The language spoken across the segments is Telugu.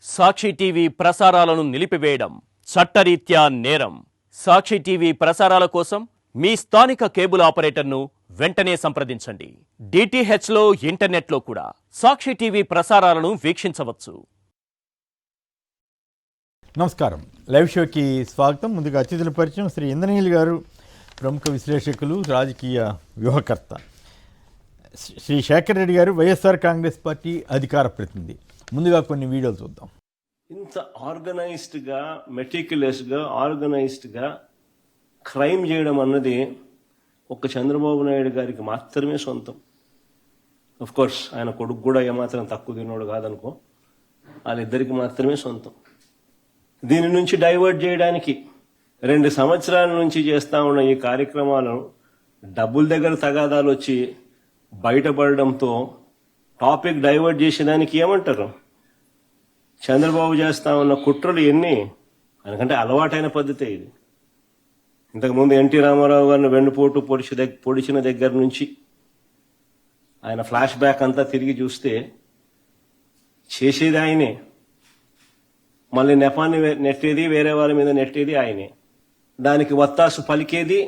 సాక్షి టీవీ ప్రసారాలను నిలిపివేయడం చట్టరీత్యా నేరం. సాక్షి టీవీ ప్రసారాల కోసం మీ స్థానిక కేబుల్ ఆపరేటర్ను వెంటనే సంప్రదించండి. డిటిహెచ్లో ఇంటర్నెట్లో కూడా సాక్షి టీవీ ప్రసారాలను వీక్షించవచ్చు. నమస్కారం, లైవ్ షోకి స్వాగతం. ముందుగా అతిథుల పరిచయం. శ్రీ ఇంద్రనీల్ గారు ప్రముఖ విశ్లేషకులు, రాజకీయ వ్యూహకర్త. శ్రీ శేఖర్ రెడ్డి గారు వైఎస్ఆర్ కాంగ్రెస్ పార్టీ అధికార ప్రతినిధి. ముందుగా కొన్ని వీడియోలు చూద్దాం. ఇంత ఆర్గనైజ్డ్గా, మెటిక్యులస్గా, ఆర్గనైజ్డ్గా క్రైమ్ చేయడం అన్నది ఒక్క చంద్రబాబు నాయుడు గారికి మాత్రమే సొంతం. కోర్స్ ఆయన కొడుకు కూడా ఏమాత్రం తక్కువ తినోడు కాదనుకో, వాళ్ళిద్దరికి మాత్రమే సొంతం. దీని నుంచి డైవర్ట్ చేయడానికి 2 సంవత్సరాల నుంచి చేస్తూ ఉన్న ఈ కార్యక్రమాలను డబ్బుల దగ్గర తగాదాలు వచ్చి బయటపడడంతో టాపిక్ డైవర్ట్ చేసేదానికి ఏమంటారు? చంద్రబాబు చేస్తా ఉన్న కుట్రలు ఎన్ని? ఎందుకంటే అలవాటైన పద్ధతే ఇది. ఇంతకుముందు ఎన్టీ రామారావు గారిని వెన్నుపోటు పొడిచిన దగ్గర నుంచి ఆయన ఫ్లాష్ బ్యాక్ అంతా తిరిగి చూస్తే చేసేది ఆయనే, మళ్ళీ నెపాన్ని నెట్టేది, వేరే వాళ్ళ మీద నెట్టేది ఆయనే, దానికి వత్తాసు పలికేది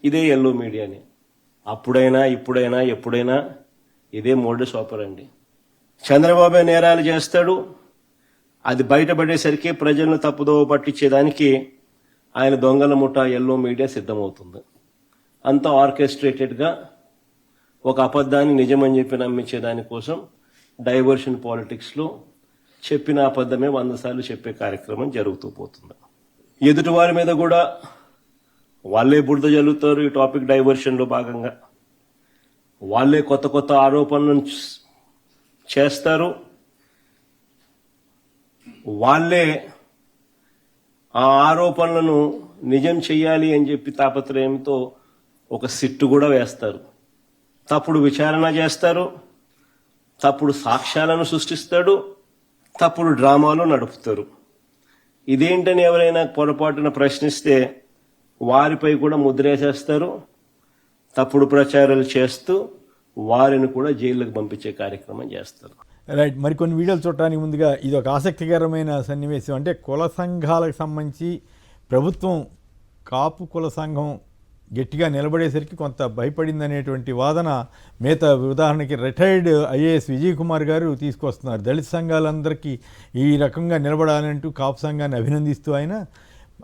ఇదే ఎల్లో మీడియాని. అప్పుడైనా ఇప్పుడైనా ఎప్పుడైనా ఇదే మోడస్ ఆపరండి. చంద్రబాబు నేరాలు చేస్తాడు, అది బయటపడేసరికి ప్రజలను తప్పుదోవ పట్టించేదానికి ఆయన దొంగల ముఠ ఎల్లో మీడియా సిద్ధమవుతుంది. అంతా ఆర్కెస్ట్రేటెడ్గా ఒక అబద్ధాన్ని నిజమని చెప్పి నమ్మించే దానికోసం డైవర్షన్ పాలిటిక్స్లో చెప్పిన అబద్ధమే 100 సార్లు చెప్పే కార్యక్రమం జరుగుతూ పోతుంది. ఎదుటి వారి మీద కూడా వాళ్ళే బురద జల్లుతారు. ఈ టాపిక్ డైవర్షన్లో భాగంగా వాళ్ళే కొత్త కొత్త ఆరోపణలను చేస్తారు. వాళ్ళే ఆ ఆరోపణలను నిజం చెయ్యాలి అని చెప్పి తాపత్రయంతో ఒక సిట్టు కూడా వేస్తారు. తప్పుడు విచారణ చేస్తారు, తప్పుడు సాక్ష్యాలను సృష్టిస్తాడు, తప్పుడు డ్రామాలు నడుపుతారు. ఇదేంటని ఎవరైనా పొరపాటున ప్రశ్నిస్తే వారిపై కూడా ముద్రేసేస్తారు. తప్పుడు ప్రచారాలు చేస్తూ వారిని కూడా జైలుకు పంపించే కార్యక్రమం చేస్తారు. రైట్, మరికొన్ని వీడియోలు చూడటానికి ముందుగా ఇది ఒక ఆసక్తికరమైన సన్నివేశం. అంటే కుల సంఘాలకు సంబంధించి ప్రభుత్వం కాపు కుల సంఘం గట్టిగా నిలబడేసరికి కొంత భయపడింది అనేటువంటి వాదన మిగతా ఉదాహరణకి రిటైర్డ్ ఐఏఎస్ విజయ్ కుమార్ గారు తీసుకొస్తున్నారు. దళిత సంఘాలందరికీ ఈ రకంగా నిలబడాలంటూ కాపు సంఘాన్ని అభినందిస్తూ ఆయన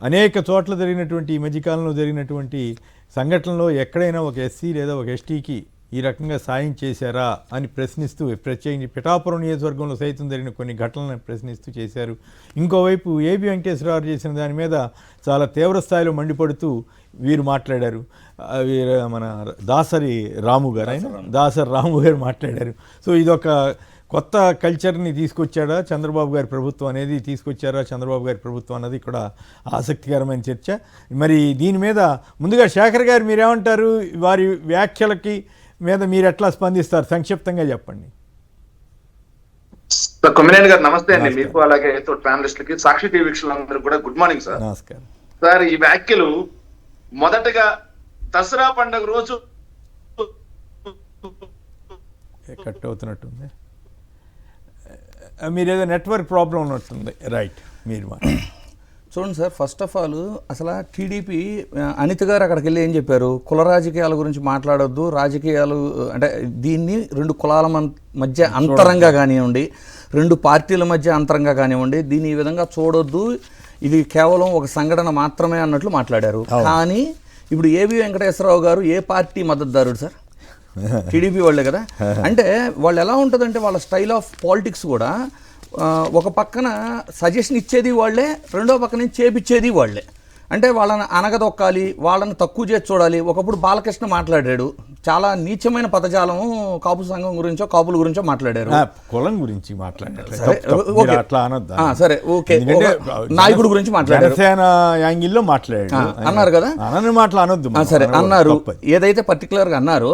అనేక చోట్ల జరిగినటువంటి ఈ మధ్యకాలంలో జరిగినటువంటి సంఘటనలో ఎక్కడైనా ఒక ఎస్సీ లేదా ఒక ఎస్టీకి ఈ రకంగా సాయం చేశారా అని ప్రశ్నిస్తూ, ప్రత్యేకించి పిఠాపురం నియోజకవర్గంలో సైతం జరిగిన కొన్ని ఘటనలను ప్రశ్నిస్తూ చేశారు. ఇంకోవైపు ఏబి వెంకటేశ్వరరావు చేసిన దాని మీద చాలా తీవ్ర స్థాయిలో మండిపడుతూ వీరు మాట్లాడారు. మన దాసరి రాము గారు మాట్లాడారు. సో ఇదొక కొత్త కల్చర్ని తీసుకొచ్చాడా చంద్రబాబు గారి ప్రభుత్వం అనేది, తీసుకొచ్చారా చంద్రబాబు గారి ప్రభుత్వం అన్నది ఇక్కడ ఆసక్తికరమైన చర్చ. మరి దీని మీద ముందుగా శేఖర్ గారు మీరేమంటారు? వారి వ్యాఖ్యలకి మీద మీరు ఎట్లా స్పందిస్తారు? సంక్షిప్తంగా చెప్పండి. కొమ్మినేని గారు నమస్తే అండి. మీకు అలాగే ప్యానలిస్టులకి, సాక్షి టీవీ వీక్షకులందరూ కూడా గుడ్ మార్నింగ్ సార్. నమస్కారం సార్. ఈ వ్యాఖ్యలు మొదటగా దసరా పండుగ రోజు కట్ అవుతున్నట్టుంది, మీరేదో నెట్వర్క్ ప్రాబ్లం ఉన్నట్టుంది. రైట్, మీరు చూడండి సార్. ఫస్ట్ ఆఫ్ ఆల్ అసలు టీడీపీ అనిత గారు అక్కడికి వెళ్ళి ఏం చెప్పారు? కుల రాజకీయాల గురించి మాట్లాడొద్దు, రాజకీయాలు అంటే దీన్ని 2 కులాల మధ్య అంతరంగా కానివ్వండి, 2 పార్టీల మధ్య అంతరంగా కానివ్వండి, దీన్ని ఈ విధంగా చూడొద్దు, ఇది కేవలం ఒక సంఘటన మాత్రమే అన్నట్లు మాట్లాడారు. కానీ ఇప్పుడు ఏబి వెంకటేశ్వరరావు గారు ఏ పార్టీ మద్దతుదారుడు సార్? టీడీపీ వాళ్ళే కదా. అంటే వాళ్ళు ఎలా ఉంటుందంటే వాళ్ళ స్టైల్ ఆఫ్ పాలిటిక్స్ కూడా ఒక పక్కన సజెషన్ ఇచ్చేది వాళ్ళే, రెండో పక్కన చేపించేది వాళ్ళే. అంటే వాళ్ళని అనగదొక్కాలి, వాళ్ళని తక్కువ చేసి చూడాలి. ఒకప్పుడు బాలకృష్ణ మాట్లాడాడు, చాలా నీచమైన పదజాలం కాపు సంఘం గురించో కాపుల గురించో మాట్లాడారు. కులం గురించి మాట్లాడారు, సరే ఓకే, నాయకుడు గురించి మాట్లాడారు, యాంగిల్లో మాట్లాడారు అన్నారు కదా. మాటలు అనొద్దు, సరే అన్నారు. ఏదైతే పర్టికులర్గా అన్నారో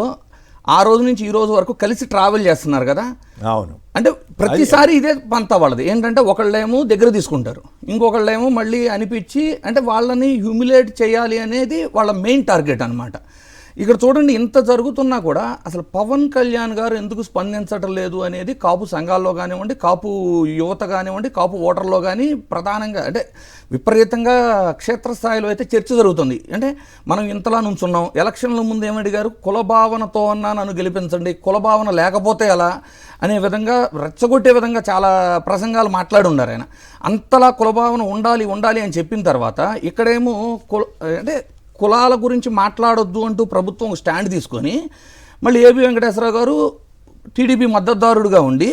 ఆ రోజు నుంచి ఈ రోజు వరకు కలిసి ట్రావెల్ చేస్తున్నారు కదా. అవును, అంటే ప్రతిసారి ఇదే పంతా వాళ్ళది. ఏంటంటే ఒకళ్ళేమో దగ్గర తీసుకుంటారు, ఇంకొకళ్ళేమో మళ్ళీ అనిపించి అంటే వాళ్ళని హ్యూమిలేట్ చేయాలి అనేది వాళ్ళ మెయిన్ టార్గెట్ అనమాట. ఇక్కడ చూడండి, ఇంత జరుగుతున్నా కూడా అసలు పవన్ కళ్యాణ్ గారు ఎందుకు స్పందించటం లేదు అనేది కాపు సంఘాల్లో కానివ్వండి, కాపు యువత కానివ్వండి, కాపు ఓటర్లో కానీ ప్రధానంగా అంటే విపరీతంగా క్షేత్రస్థాయిలో అయితే చర్చ జరుగుతుంది. అంటే మనం ఇంతలా నుంచున్నాం, ఎలక్షన్ల ముందు ఏమడిగారు, కులభావనతో అన్నా నన్ను గెలిపించండి, కులభావన లేకపోతే ఎలా అనే విధంగా రెచ్చగొట్టే విధంగా చాలా ప్రసంగాలు మాట్లాడి ఉన్నారు ఆయన. అంతలా కులభావన ఉండాలి ఉండాలి అని చెప్పిన తర్వాత ఇక్కడేమో అంటే కులాల గురించి మాట్లాడొద్దు అంటూ ప్రభుత్వం స్టాండ్ తీసుకొని మళ్ళీ ఏబి వెంకటేశ్వరరావు గారు టీడీపీ మద్దతుదారుడుగా ఉండి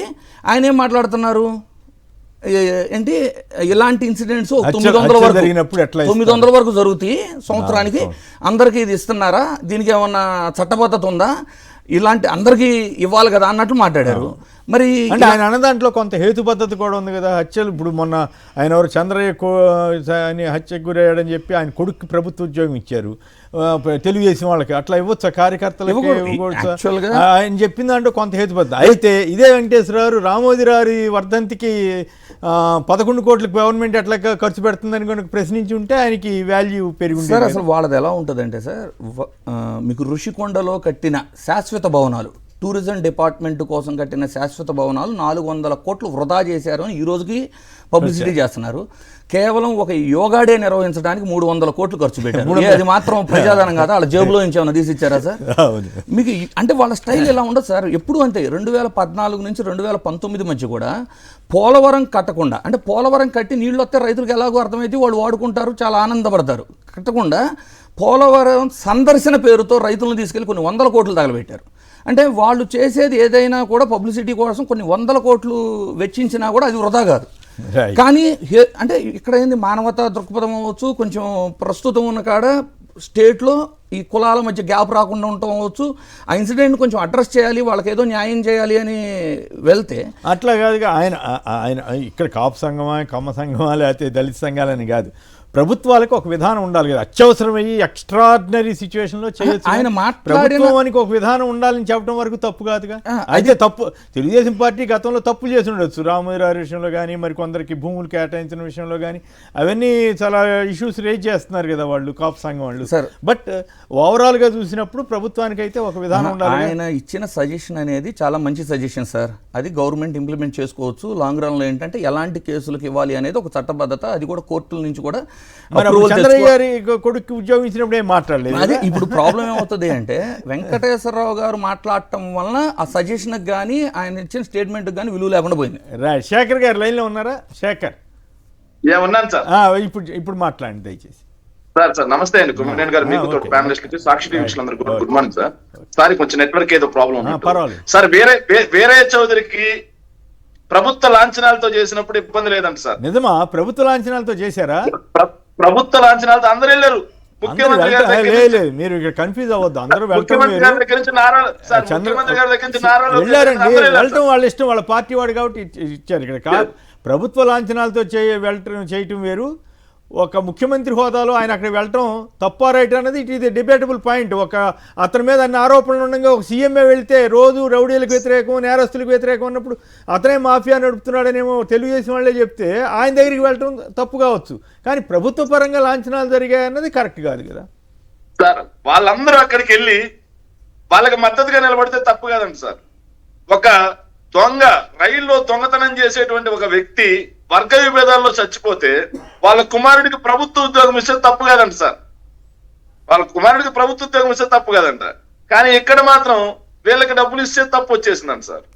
ఆయన ఏం మాట్లాడుతున్నారు, ఏంటి ఇలాంటి ఇన్సిడెంట్స్ 900 వరకు జరుగుతాయి సంవత్సరానికి, అందరికీ ఇది ఇస్తున్నారా, దీనికి ఏమన్నా చట్టబద్ధత ఉందా, ఇలాంటి అందరికీ ఇవ్వాలి కదా అన్నట్టు మాట్లాడారు. మరి అంటే ఆయన అన్న దాంట్లో కొంత హేతు పద్ధతి కూడా ఉంది కదా. హత్యలు ఇప్పుడు మొన్న ఆయన ఎవరు చంద్రయ్య అని హత్యకు గురయ్యాడని చెప్పి ఆయన కొడుకు ప్రభుత్వ ఉద్యోగం ఇచ్చారు తెలుగుదేశం వాళ్ళకి, అట్లా ఇవ్వచ్చు కార్యకర్తలకి ఆయన చెప్పిన దాంట్లో కొంత హేతు పద్ధతి. అయితే ఇదే వెంకటేశ్వరరావు రామోజీరావు వర్ధంతికి 11 కోట్లకు గవర్నమెంట్ ఎట్లా ఖర్చు పెడుతుందని కనుక ప్రశ్నించి ఉంటే ఆయనకి వాల్యూ పెరిగి సార్. అసలు వాళ్ళది ఎలా ఉంటుందంటే సార్, మీకు ఋషికొండలో కట్టిన శాశ్వత భవనాలు, టూరిజం డిపార్ట్మెంట్ కోసం కట్టిన శాశ్వత భవనాలు 400 కోట్లు వృధా చేశారు అని ఈ రోజుకి పబ్లిసిటీ చేస్తున్నారు. కేవలం ఒక యోగా డే నిర్వహించడానికి 300 కోట్లు ఖర్చు పెట్టారు. అది మాత్రం ప్రజాధనం కాదా, వాళ్ళ జేబులో నుంచి ఏమైనా తీసి ఇచ్చారా సార్? మీకు అంటే వాళ్ళ స్టైల్ ఎలా ఉండదు సార్. ఎప్పుడు అంతే 2014 నుంచి 2019 మధ్య కూడా పోలవరం కట్టకుండా, అంటే పోలవరం కట్టి నీళ్ళు వస్తే రైతులకు ఎలాగో అర్థమైతే వాళ్ళు వాడుకుంటారు, చాలా ఆనందపడతారు. కట్టకుండా పోలవరం సందర్శన పేరుతో రైతులను తీసుకెళ్లి కొన్ని 100 కోట్లు తగలబెట్టారు. అంటే వాళ్ళు చేసేది ఏదైనా కూడా పబ్లిసిటీ కోసం కొన్ని 100 కోట్లు వెచ్చించినా కూడా అది వృధా కాదు. కానీ అంటే ఇక్కడ ఏంది, మానవతా దృక్పథం అవ్వచ్చు, కొంచెం ప్రస్తుతం ఉన్న కాడ స్టేట్లో ఈ కులాల మధ్య గ్యాప్ రాకుండా ఉండటం అవ్వచ్చు, ఆ ఇన్సిడెంట్ కొంచెం అడ్రస్ చేయాలి, వాళ్ళకి ఏదో న్యాయం చేయాలి అని వెళ్తే అట్లా కాదుగా. ఆయన ఇక్కడ కాపు సంఘమా, కమ్మ సంఘమా, లేకపోతే దళిత సంఘాలని కాదు, ప్రభుత్వాలకు ఒక విధానం ఉండాలి కదా. అత్యవసరమయ్యి ఎక్స్ట్రాడినరీ సిచ్యువేషన్లో చేయొచ్చు. ఆయన ప్రభుత్వానికి ఒక విధానం ఉండాలని చెప్పడం వరకు తప్పు కాదుగా. అయితే తప్పు తెలుగుదేశం పార్టీ గతంలో తప్పు చేసి ఉండొచ్చు, రామోజీరావు విషయంలో కానీ, మరి కొందరికి భూములు కేటాయించిన విషయంలో కానీ, అవన్నీ చాలా ఇష్యూస్ రేజ్ చేస్తున్నారు కదా వాళ్ళు కాపు సంఘం వాళ్ళు. బట్ ఓవరాల్గా చూసినప్పుడు ప్రభుత్వానికి అయితే ఒక విధానం ఉండాలి. ఆయన ఇచ్చిన సజెషన్ అనేది చాలా మంచి సజెషన్ సార్. అది గవర్నమెంట్ ఇంప్లిమెంట్ చేసుకోవచ్చు. లాంగ్ రన్లో ఏంటంటే ఎలాంటి కేసులకు ఇవ్వాలి అనేది ఒక చట్టబద్ధత, అది కూడా కోర్టుల నుంచి కూడా. చంద్రయ్య గారి కొడుకు ఉద్యోగం ఇచ్చినప్పుడు ఏం మాట్లాడలేదు. అదే ఇప్పుడు ప్రాబ్లం ఏమవుతుంది అంటే, వెంకటేశ్వరరావు గారు మాట్లాడటం వలన ఆ సజెషన్ కానీ ఆయన ఇచ్చిన స్టేట్మెంట్ కానీ విలువ లేకుండా పోయింది. శేఖర్ గారు లైన్ లో ఉన్నారా? శేఖర్ ఉన్నాను సార్. ఇప్పుడు మాట్లాడండి దయచేసి. సార్ నమస్తే అండి కుమార్ గారు, మీకు తోటి ప్యానలిస్ట్ సాక్షి టీవీ అందరికీ గుడ్ మార్నింగ్ సార్. సార్ కొంచెం నెట్వర్క్ ఏదో ప్రాబ్లం సార్. వేరే చౌదరికి ప్రభుత్వ లాంఛనాలతో చేసినప్పుడు ఇబ్బంది లేదంట సార్. నిజమా? ప్రభుత్వ లాంఛనాలతో చేశారా? ప్రభుత్వ లాంఛనాలతో అందరూ వెళ్ళారు. ముఖ్యమంత్రి గారు మీరు ఇక్కడ కన్ఫ్యూజ్ అవ్వద్దు, అందరూ ముఖ్యమంత్రి గారి దగ్గర నుంచి ముఖ్యమంత్రి గారి దగ్గర నుంచి వెళ్ళారండి. వెళ్ళటం వాళ్ళ ఇష్టం, వాళ్ళ పార్టీ వాడు కాబట్టి ఇచ్చారు. ఇక్కడ ప్రభుత్వ లాంఛనాలతో చేయటం వేరు, ఒక ముఖ్యమంత్రి హోదాలో ఆయన అక్కడ వెళ్ళటం తప్ప రైట్ అన్నది it is a debatable point. ఒక అతని మీద అన్ని ఆరోపణలు ఉండగా ఒక సీఎంఏ వెళ్తే రోజు రౌడీలకు వ్యతిరేకం, నేరస్తులకు వ్యతిరేకం ఉన్నప్పుడు అతనే మాఫియా నడుపుతున్నాడనేమో తెలుగుదేశం వాళ్ళే చెప్తే ఆయన దగ్గరికి వెళ్ళటం తప్పు కావచ్చు, కానీ ప్రభుత్వ పరంగా లాంఛనాలు జరిగాయి అన్నది కరెక్ట్ కాదు కదా సార్. వాళ్ళందరూ అక్కడికి వెళ్ళి వాళ్ళకి మద్దతుగా నిలబడితే తప్పు కాదండి సార్. ఒక దొంగ రైల్లో దొంగతనం చేసేటువంటి ఒక వ్యక్తి వర్గ విభేదాల్లో చచ్చిపోతే వాళ్ళ కుమారుడికి ప్రభుత్వ ఉద్యోగం ఇస్తే తప్పు కాదంట సార్. వాళ్ళ కుమారుడికి ప్రభుత్వ ఉద్యోగం ఇస్తే తప్పు కాదంట, కానీ ఇక్కడ మాత్రం వీళ్ళకి డబ్బులు ఇస్తే తప్పు వచ్చేసిందంట సార్.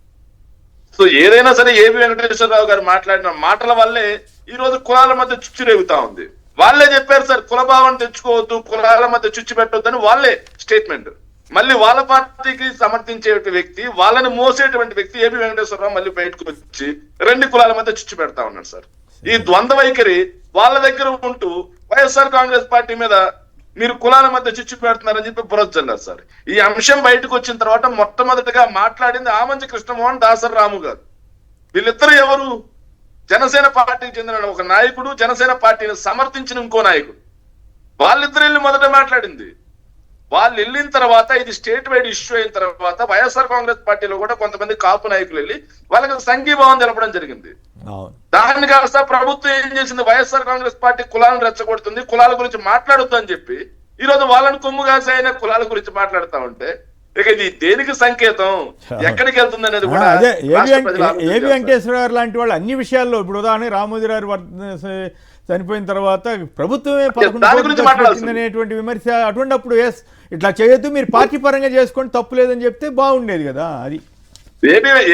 సో ఏదైనా సరే ఏబి వెంకటేశ్వరరావు గారు మాట్లాడిన మాటల వల్లే ఈ రోజు కులాల మధ్య చుచ్చు రేగుతా ఉంది. వాళ్ళే చెప్పారు సార్, కులభావం తెచ్చుకోవద్దు, కులాల మధ్య చుచ్చు పెట్టొద్దు అని వాళ్ళే స్టేట్మెంట్. మళ్ళీ వాళ్ళ పార్టీకి సమర్థించే వ్యక్తి, వాళ్ళని మోసేటువంటి వ్యక్తి ఏబి వెంకటేశ్వరరావు మళ్ళీ బయటకు వచ్చి 2 కులాల మధ్య చుచ్చు పెడతా ఉన్నాడు సార్. ఈ ద్వంద్వ వైఖరి వాళ్ళ దగ్గర ఉంటూ వైఎస్ఆర్ కాంగ్రెస్ పార్టీ మీద మీరు కులాల మధ్య చిచ్చు పెడుతున్నారని చెప్పి బురొచ్చన్నారు సార్. ఈ అంశం బయటకు వచ్చిన తర్వాత మొట్టమొదటిగా మాట్లాడింది ఆమంచి కృష్ణమోహన్, దాసరి రాము గారు. వీళ్ళిద్దరు ఎవరు? జనసేన పార్టీకి చెందిన ఒక నాయకుడు, జనసేన పార్టీని సమర్థించిన ఇంకో నాయకుడు. వాళ్ళిద్దరు వెళ్ళి మొదట మాట్లాడింది. వాళ్ళు వెళ్ళిన తర్వాత ఇది స్టేట్ వైడ్ ఇష్యూ అయిన తర్వాత వైఎస్ఆర్ కాంగ్రెస్ పార్టీలో కూడా కొంతమంది కాపు నాయకులు వెళ్ళి వాళ్ళకి సంఘీభావం తెలపడం జరిగింది. దాన్ని కాస్త ప్రభుత్వం ఏం చేసింది, వైఎస్ఆర్ కాంగ్రెస్ పార్టీ కులాలను రెచ్చగొడుతుంది, కులాల గురించి మాట్లాడొద్దు అని చెప్పి ఈ రోజు వాళ్ళని కొమ్ము కాసి ఆయన కులాల గురించి మాట్లాడుతా ఉంటే ఇక ఇది దేనికి సంకేతం, ఎక్కడికి వెళ్తుంది అనేది కూడా అదే రాష్ట్ర ప్రజలు ఏబి ఆలోచించాలి. వెంకటేశ్వర గారు లాంటి వాళ్ళు అన్ని విషయాల్లో, ఇప్పుడు ఉదాహరణ రామోజీ గారు చనిపోయిన తర్వాత ప్రభుత్వమే 11 దాని కోట్లు గురించి ఖర్చు మాట్లాడాల్సింది. పెట్టింది అనేటువంటి విమర్శ, అటువంటిప్పుడు ఎస్ ఇట్లా చేయొద్దు, మీరు పార్టీ పరంగా చేసుకోండి, తప్పు లేదని చెప్తే బాగుండేది కదా. అది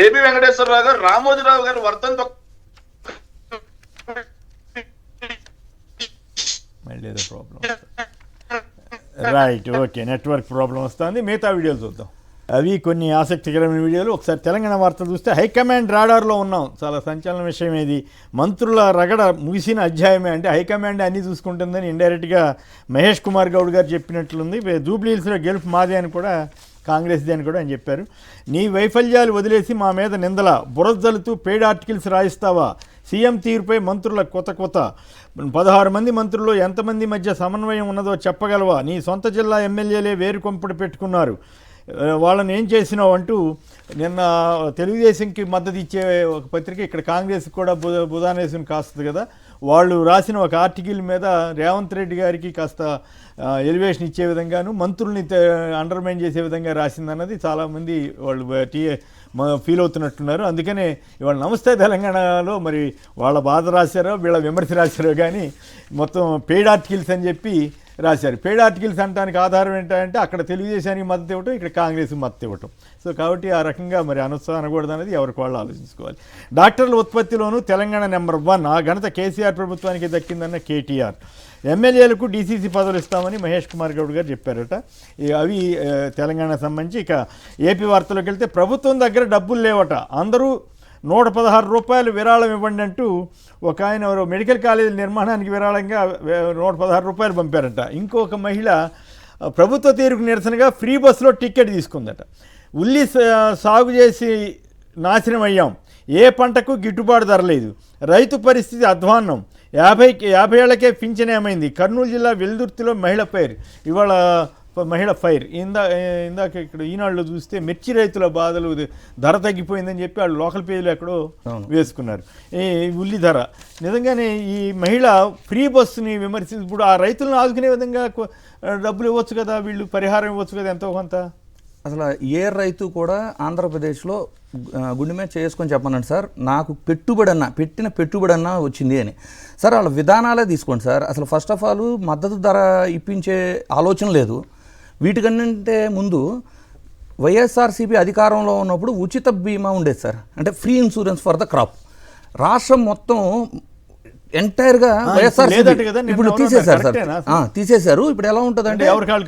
ఏబి వెంకటేశ్వరరావు గారు రామోజీరావు గారు వర్ధంతో మళ్ళీ ఏదో problem right, okay, network problem వస్తుంది. మిగతా వీడియోలు చూద్దాం. అవి కొన్ని ఆసక్తికరమైన వీడియోలు. ఒకసారి తెలంగాణ వార్తలు చూస్తే హైకమాండ్ రాడార్లో ఉన్నాం. చాలా సంచలన విషయం ఇది. మంత్రుల రగడ ముగిసిన అధ్యాయమే, అంటే హైకమాండ్ అన్నీ చూసుకుంటుందని ఇండైరెక్ట్గా మహేష్ కుమార్ గౌడ్ గారు చెప్పినట్లుంది. జూబ్లీహిల్స్లో గెలుపు మాదే అని కూడా, కాంగ్రెస్ది అని కూడా ఆయన చెప్పారు. నీ వైఫల్యాలు వదిలేసి మా మీద నిందల బురదలుతూ పెయిడ్ ఆర్టికల్స్ రాయిస్తావా? సీఎం తీరుపై మంత్రుల కొత్త 16 మంది మంత్రుల్లో ఎంతమంది మధ్య సమన్వయం ఉన్నదో చెప్పగలవా? నీ సొంత జిల్లా ఎమ్మెల్యేలే వేరు కొంపడి పెట్టుకున్నారు, వాళ్ళని ఏం చేసినావు అంటూ నిన్న తెలుగుదేశంకి మద్దతు ఇచ్చే ఒక పత్రిక ఇక్కడ కాంగ్రెస్ కూడా బుధానేసుని కాస్తుంది కదా, వాళ్ళు రాసిన ఒక ఆర్టికల్ మీద రేవంత్ రెడ్డి గారికి కాస్త ఎలివేషన్ ఇచ్చే విధంగాను, మంత్రుల్ని అండర్మైన్ చేసే విధంగా రాసిందన్నది చాలామంది వాళ్ళు ఫీల్ అవుతున్నట్టున్నారు. అందుకనే ఇవాళ నమస్తే తెలంగాణలో మరి వాళ్ళ బాధ రాశారో వీళ్ళ విమర్శ రాశారో కానీ మొత్తం పెయిడ్ ఆర్టికల్స్ అని చెప్పి రాశారు. పెయిడ్ ఆర్టికల్స్ అనడానికి ఆధారం ఏంటంటే అక్కడ తెలుగుదేశానికి మద్దతు ఇవ్వటం, ఇక్కడ కాంగ్రెస్కి మద్దతు ఇవ్వటం. సో కాబట్టి ఆ రకంగా మరి అనకూడదు అనేది ఎవరికి వాళ్ళు ఆలోచించుకోవాలి. డాక్టర్ల ఉత్పత్తిలోనూ తెలంగాణ నెంబర్ 1, ఆ ఘనత కేసీఆర్ ప్రభుత్వానికి దక్కిందన్న కేటీఆర్. ఎమ్మెల్యేలకు డీసీసీ పదవులు ఇస్తామని మహేష్ కుమార్ గౌడ్ గారు చెప్పారట. అవి తెలంగాణ సంబంధించి. ఇక ఏపీ వార్తలోకి వెళ్తే ప్రభుత్వం దగ్గర డబ్బులు లేవట, అందరూ 116 రూపాయలు విరాళం ఇవ్వండి అంటూ ఒక ఆయన మెడికల్ కాలేజీ నిర్మాణానికి విరాళంగా 116 రూపాయలు పంపారట. ఇంకొక మహిళ ప్రభుత్వ తీరుకు నిరసనగా ఫ్రీ బస్సులో టికెట్ తీసుకుందట. ఉల్లి సాగు చేసి నాశనం అయ్యాం, ఏ పంటకు గిట్టుబాటు ధర లేదు, రైతు పరిస్థితి అధ్వాన్నం, 50 ఏళ్లకే పింఛన్ ఏమైంది. కర్నూలు జిల్లా వెల్దుర్తిలో మహిళ ఫైర్, ఇవాళ మహిళ ఫైర్. ఇందాక ఇక్కడ ఈనాడులో చూస్తే మిర్చి రైతుల బాధలు, ధర తగ్గిపోయిందని చెప్పి వాళ్ళు లోకల్ పేజీలో ఎక్కడో వేసుకున్నారు ఈ ఉల్లి ధర. నిజంగానే ఈ మహిళ ఫ్రీ బస్సుని విమర్శించి ఇప్పుడు ఆ రైతులను ఆదుకునే విధంగా డబ్బులు ఇవ్వచ్చు కదా, వీళ్ళు పరిహారం ఇవ్వచ్చు కదా ఎంతో కొంత. అసలు ఏ రైతు కూడా ఆంధ్రప్రదేశ్లో గుండె మీద చేసుకొని చెప్పమన్నాడు సార్, నాకు పెట్టిన పెట్టుబడి అన్నా వచ్చింది అని. సార్ వాళ్ళ విధానాలే తీసుకోండి సార్. అసలు ఫస్ట్ ఆఫ్ ఆల్ మద్దతు ధర ఇప్పించే ఆలోచన లేదు. వీటికన్నంటే ముందు వైఎస్ఆర్సీపీ అధికారంలో ఉన్నప్పుడు ఉచిత బీమా ఉండేది సార్, అంటే free insurance for the crop. రాష్ట్రం మొత్తం ఎంటైర్గా వైఎస్ఆర్సీపీ ఇప్పుడు తీసేశారు సార్, తీసేశారు. ఇప్పుడు ఎలా ఉంటుందంటే ఎవరి కాళ్ళు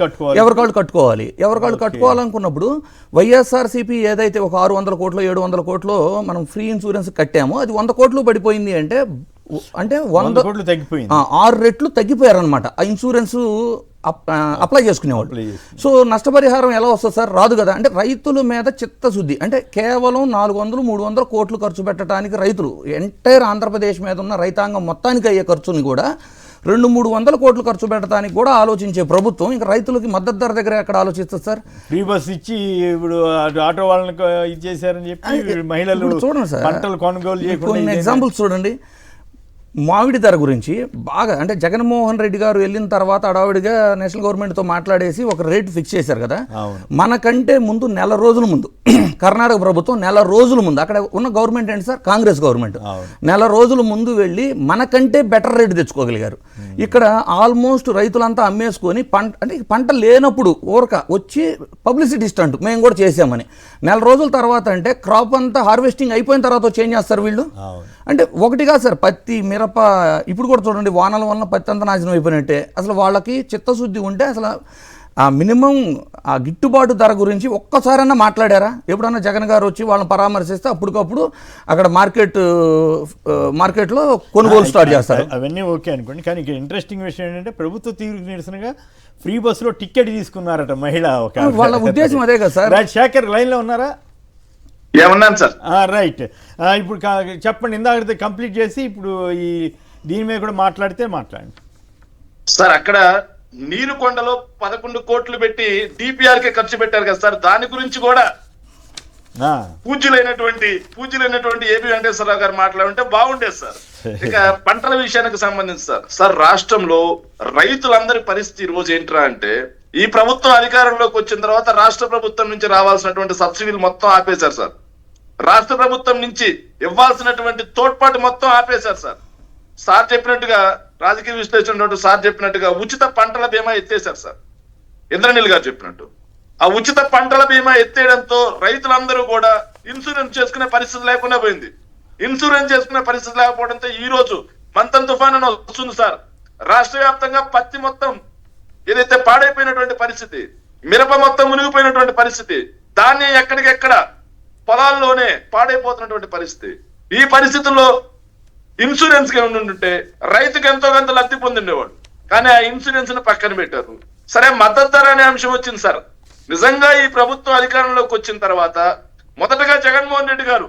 కట్టుకోవాలనుకున్నప్పుడు వైఎస్ఆర్సీపీ ఏదైతే ఒక 600 కోట్లు 700 కోట్లు మనం ఫ్రీ ఇన్సూరెన్స్ కట్టామో అది 100 కోట్లు పడిపోయింది అంటే 100 కోట్లు తగ్గిపోయింది, 6 రెట్లు తగ్గిపోయారనమాట ఆ ఇన్సూరెన్స్ అప్లై చేసుకునేవాళ్ళు. సో నష్టపరిహారం ఎలా వస్తుంది సార్? రాదు కదా. అంటే రైతుల మీద చిత్తశుద్ధి, అంటే కేవలం 400-300 కోట్లు ఖర్చు పెట్టడానికి రైతులు ఎంటైర్ ఆంధ్రప్రదేశ్ మీద ఉన్న రైతాంగం మొత్తానికి అయ్యే ఖర్చుని కూడా 200-300 కోట్లు ఖర్చు పెట్టడానికి కూడా ఆలోచించే ప్రభుత్వం ఇంకా రైతులకి మద్దతు ధర దగ్గర ఎక్కడ ఆలోచిస్తుంది సార్? ఫ్రీ బస్ ఇచ్చి ఇప్పుడు ఆటో వాళ్ళని ఇచ్చేసారని చెప్పి మహిళలు చూడండి సార్, పంటలు కొనుగోలు చేయకుండా ఎగ్జాంపుల్స్ చూడండి. మామిడి ధర గురించి బాగా, అంటే జగన్మోహన్ రెడ్డి గారు వెళ్ళిన తర్వాత అడావిడిగా నేషనల్ గవర్నమెంట్తో మాట్లాడేసి ఒక రేట్ ఫిక్స్ చేశారు కదా. మనకంటే ముందు నెల రోజుల ముందు కర్ణాటక ప్రభుత్వం నెల రోజుల ముందు, అక్కడ ఉన్న గవర్నమెంట్ ఏంటి సార్? కాంగ్రెస్ గవర్నమెంట్. నెల రోజుల ముందు వెళ్ళి మనకంటే బెటర్ రేటు తెచ్చుకోగలిగారు. ఇక్కడ ఆల్మోస్ట్ రైతులంతా అమ్మేసుకొని పంట లేనప్పుడు ఊరక వచ్చి పబ్లిసిటీ స్టంట్ మేము కూడా చేసామని. నెల రోజుల తర్వాత అంటే క్రాప్ అంతా హార్వెస్టింగ్ అయిపోయిన తర్వాత చేంజ్ చేస్తారు వీళ్ళు. అంటే ఒకటిగా సార్ పత్తి మిరప ఇప్పుడు కూడా చూడండి, వానల వల్ల పత్తి అంతా నాశనం అయిపోయినట్టే. అసలు వాళ్ళకి చిత్తశుద్ధి ఉంటే అసలు ఆ మినిమం ఆ గిట్టుబాటు ధర గురించి ఒక్కసారైనా మాట్లాడారా? ఎప్పుడన్నా జగన్ గారు వచ్చి వాళ్ళని పరామర్శిస్తే అప్పటికప్పుడు అక్కడ మార్కెట్లో కొనుగోలు స్టార్ట్ చేస్తారు. అవన్నీ ఓకే అనుకోండి, కానీ ఇక్కడ ఇంట్రెస్టింగ్ విషయం ఏంటంటే ప్రభుత్వ తీరుకు నిరసనగా ఫ్రీ బస్సులో టికెట్ తీసుకున్నారట మహిళ. వాళ్ళ ఉద్దేశం అదే కదా సార్. శేఖర్ లైన్లో ఉన్నారా? ఏమన్నాను సార్? రైట్, ఇప్పుడు చెప్పండి, ఇందాక కంప్లీట్ చేసి ఇప్పుడు ఈ దీని మీద కూడా మాట్లాడండి సార్. అక్కడ నీరుకొండలో 11 కోట్లు పెట్టి డిపిఆర్ కే ఖర్చు పెట్టారు కదా సార్, దాని గురించి కూడా పూజ్యులైనటువంటి ఏపీ వెంకటేశ్వరరావు గారు మాట్లాడుంటే బాగుండేది సార్. ఇక పంటల విషయానికి సంబంధించి సార్ రాష్ట్రంలో రైతులందరి పరిస్థితి ఈ రోజు ఏంట్రా అంటే, ఈ ప్రభుత్వం అధికారంలోకి వచ్చిన తర్వాత రాష్ట్ర ప్రభుత్వం నుంచి రావాల్సినటువంటి సబ్సిడీలు మొత్తం ఆపేశారు సార్. రాష్ట్ర ప్రభుత్వం నుంచి ఇవ్వాల్సినటువంటి తోడ్పాటు మొత్తం ఆపేశారు సార్. సార్ చెప్పినట్టుగా, రాజకీయ విశ్లేషణ సార్ చెప్పినట్టుగా ఉచిత పంటల బీమా ఎత్తేశారు సార్. ఇంద్రనీల్ గారు చెప్పినట్టు ఆ ఉచిత పంటల బీమా ఎత్తేయడంతో రైతులందరూ కూడా ఇన్సూరెన్స్ చేసుకునే పరిస్థితి లేకుండా పోయింది. ఇన్సూరెన్స్ చేసుకునే పరిస్థితి లేకపోవడంతో ఈ రోజు మంతన్ తుఫాన్ అని వస్తుంది సార్. రాష్ట్ర వ్యాప్తంగా పత్తి మొత్తం ఏదైతే పాడైపోయినటువంటి పరిస్థితి, మిరప మొత్తం మునిగిపోయినటువంటి పరిస్థితి, ధాన్యం ఎక్కడికెక్కడ పొలాల్లోనే పాడైపోతున్నటువంటి పరిస్థితి. ఈ పరిస్థితుల్లో ఇన్సూరెన్స్ కి ఉంటే రైతుకి ఎంతో కొంత లబ్ధి పొందిండేవాడు. కానీ ఆ ఇన్సూరెన్స్ ను పక్కన పెట్టారు. సరే, మద్దతు ధర అనే అంశం వచ్చింది సార్. నిజంగా ఈ ప్రభుత్వం అధికారంలోకి వచ్చిన తర్వాత మొదటగా జగన్మోహన్ రెడ్డి గారు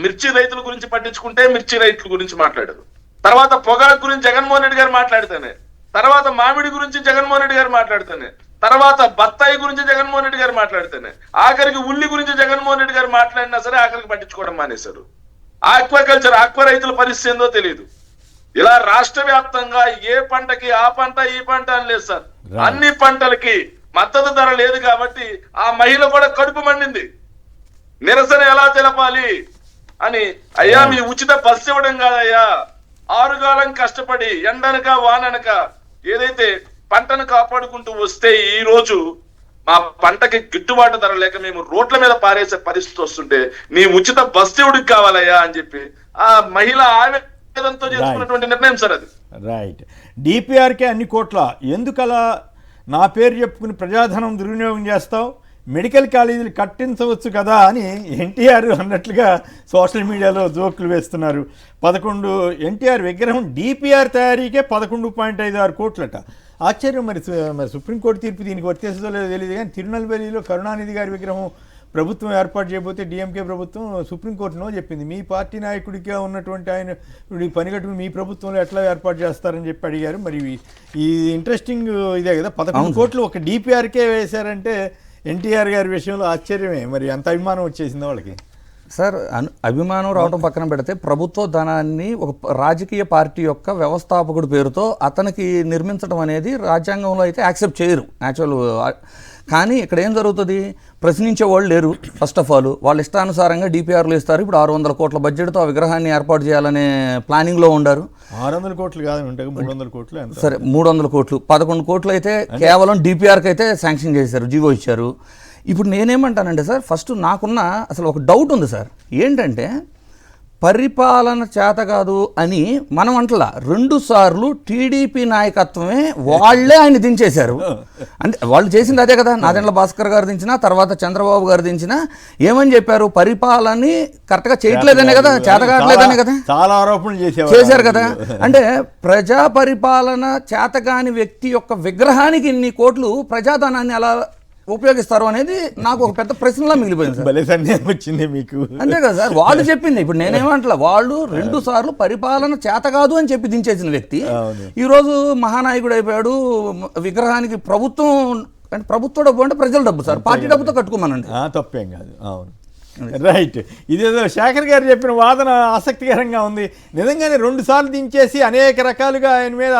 మిర్చి రైతుల గురించి పట్టించుకుంటే మిర్చి రైతుల గురించి మాట్లాడారు. తర్వాత పొగాకు గురించి జగన్మోహన్ రెడ్డి గారు మాట్లాడితేనే, తర్వాత మామిడి గురించి జగన్మోహన్ రెడ్డి గారు మాట్లాడితేనే, తర్వాత బత్తాయి గురించి జగన్మోహన్ రెడ్డి గారు మాట్లాడితేనే, ఆఖరికి ఉల్లి గురించి జగన్మోహన్ రెడ్డి గారు మాట్లాడినా సరే ఆఖరికి పట్టించుకోవడం మానేశారు. ఆక్వా రైతుల పరిస్థితి ఏందో తెలియదు. ఇలా రాష్ట్ర వ్యాప్తంగా ఏ పంటకి ఆ పంట ఈ పంట అని లేదు సార్. అన్ని పంటలకి మద్దతు ధర లేదు కాబట్టి ఆ మహిళ కూడా కడుపు మండింది. నిరసన ఎలా తెలపాలి అని, అయ్యా మీ ఉచిత బస్సు ఇవ్వడం కాదయ్యా, ఆరుగాలం కష్టపడి ఎండనక వాననక ఏదైతే పంటను కాపాడుకుంటూ వస్తే ఈ రోజు మా పంటకి గిట్టుబాటు ధర లేక మేము రోడ్ల మీద పారేసే పరిస్థితి వస్తుంటే నీ ఉచిత బస్సు ఎవడికి కావాలయ్యా అని చెప్పి ఆ మహిళ ఆవేదనతో చేసుకున్నటువంటి నిర్ణయం సార్ అది. రైట్. డిపిఆర్కే అన్ని కోట్ల, ఎందుకలా నా పేరు చెప్పుకుని ప్రజాధనం దుర్వినియోగం చేస్తావు, మెడికల్ కాలేజీలు కట్టించవచ్చు కదా అని ఎన్టీఆర్ అన్నట్లుగా సోషల్ మీడియాలో జోకులు వేస్తున్నారు. 11 ఎన్టీఆర్ విగ్రహం డిపిఆర్ తయారీకే 11.56 కోట్లట. ఆశ్చర్యం. మరి సుప్రీంకోర్టు తీర్పు దీనికి వర్తిస్తుందో లేదో తెలియదు, కానీ తిరునల్వేలిలో కరుణానిధి గారి విగ్రహం ప్రభుత్వం ఏర్పాటు చేయబోతే డిఎంకే ప్రభుత్వం సుప్రీంకోర్టునో చెప్పింది. మీ పార్టీ నాయకుడిగా ఉన్నటువంటి ఆయన పనిగట్టుకుని మీ ప్రభుత్వంలో ఎట్లా ఏర్పాటు చేస్తారని చెప్పి అడిగారు. మరి ఈ ఇంట్రెస్టింగ్ ఇదే కదా, 11 కోట్లు ఒక డిపిఆర్కే వేశారంటే ఎన్టీఆర్ గారి విషయంలో ఆశ్చర్యమే. మరి అంత అభిమానం వచ్చేసింది వాళ్ళకి. సార్, అభిమానం రావడం పక్కన పెడితే ప్రభుత్వ ధనాన్ని ఒక రాజకీయ పార్టీ యొక్క వ్యవస్థాపకుడి పేరుతో అతనికి నిర్మించడం అనేది రాజ్యాంగంలో అయితే యాక్సెప్ట్ చేయరు న్యాచురల్. కానీ ఇక్కడ ఏం జరుగుతుంది, ప్రశ్నించే వాళ్ళు లేరు. ఫస్ట్ ఆఫ్ ఆల్ వాళ్ళ ఇష్టానుసారంగా డిపిఆర్లు ఇస్తారు. ఇప్పుడు 600 కోట్ల బడ్జెట్తో ఆ విగ్రహాన్ని ఏర్పాటు చేయాలనే ప్లానింగ్లో ఉండారు. 600 కోట్లు కాదు, 300 కోట్లు. సరే, 300 కోట్లు, 11 కోట్లు అయితే కేవలం డిపిఆర్కి అయితే శాంక్షన్ చేశారు, జీవో ఇచ్చారు. ఇప్పుడు నేనేమంటానంటే సార్, ఫస్ట్ నాకున్న అసలు ఒక డౌట్ ఉంది సార్. ఏంటంటే పరిపాలన చేత కాదు అని మనం అంటలా, 2 సార్లు టీడీపీ నాయకత్వమే వాళ్ళే ఆయన దించేశారు. అంటే వాళ్ళు చేసింది అదే కదా. నాదెండ్ల భాస్కర్ గారు దించినా, తర్వాత చంద్రబాబు గారు దించినా ఏమని చెప్పారు, పరిపాలనని కరెక్ట్గా చేయట్లేదనే కదా, చేత కావట్లేదనే కదా, చాలా ఆరోపణలు చేశారు కదా. అంటే ప్రజా పరిపాలన చేతగాని వ్యక్తి యొక్క విగ్రహానికి ఇన్ని కోట్లు ప్రజాధనాన్ని అలా ఉపయోగిస్తారు అనేది నాకు ఒక పెద్ద ప్రశ్నలా మిగిలిపోయింది సార్. వచ్చింది మీకు, అంతే కదా సార్. వాళ్ళు చెప్పింది, ఇప్పుడు నేనేమంటలా, వాళ్ళు 2 సార్లు పరిపాలన చేత కాదు అని చెప్పి దించేసిన వ్యక్తి ఈరోజు మహానాయకుడు అయిపోయాడు. విగ్రహానికి ప్రభుత్వం అంటే ప్రభుత్వ డబ్బు అంటే ప్రజల డబ్బు సార్, పార్టీ డబ్బుతో కట్టుకోమనండి, తప్పేం కాదు. అవును, రైట్. ఇదేదో శేఖర్ గారు చెప్పిన వాదన ఆసక్తికరంగా ఉంది. నిజంగానే 2 సార్లు దించేసి అనేక రకాలుగా ఆయన మీద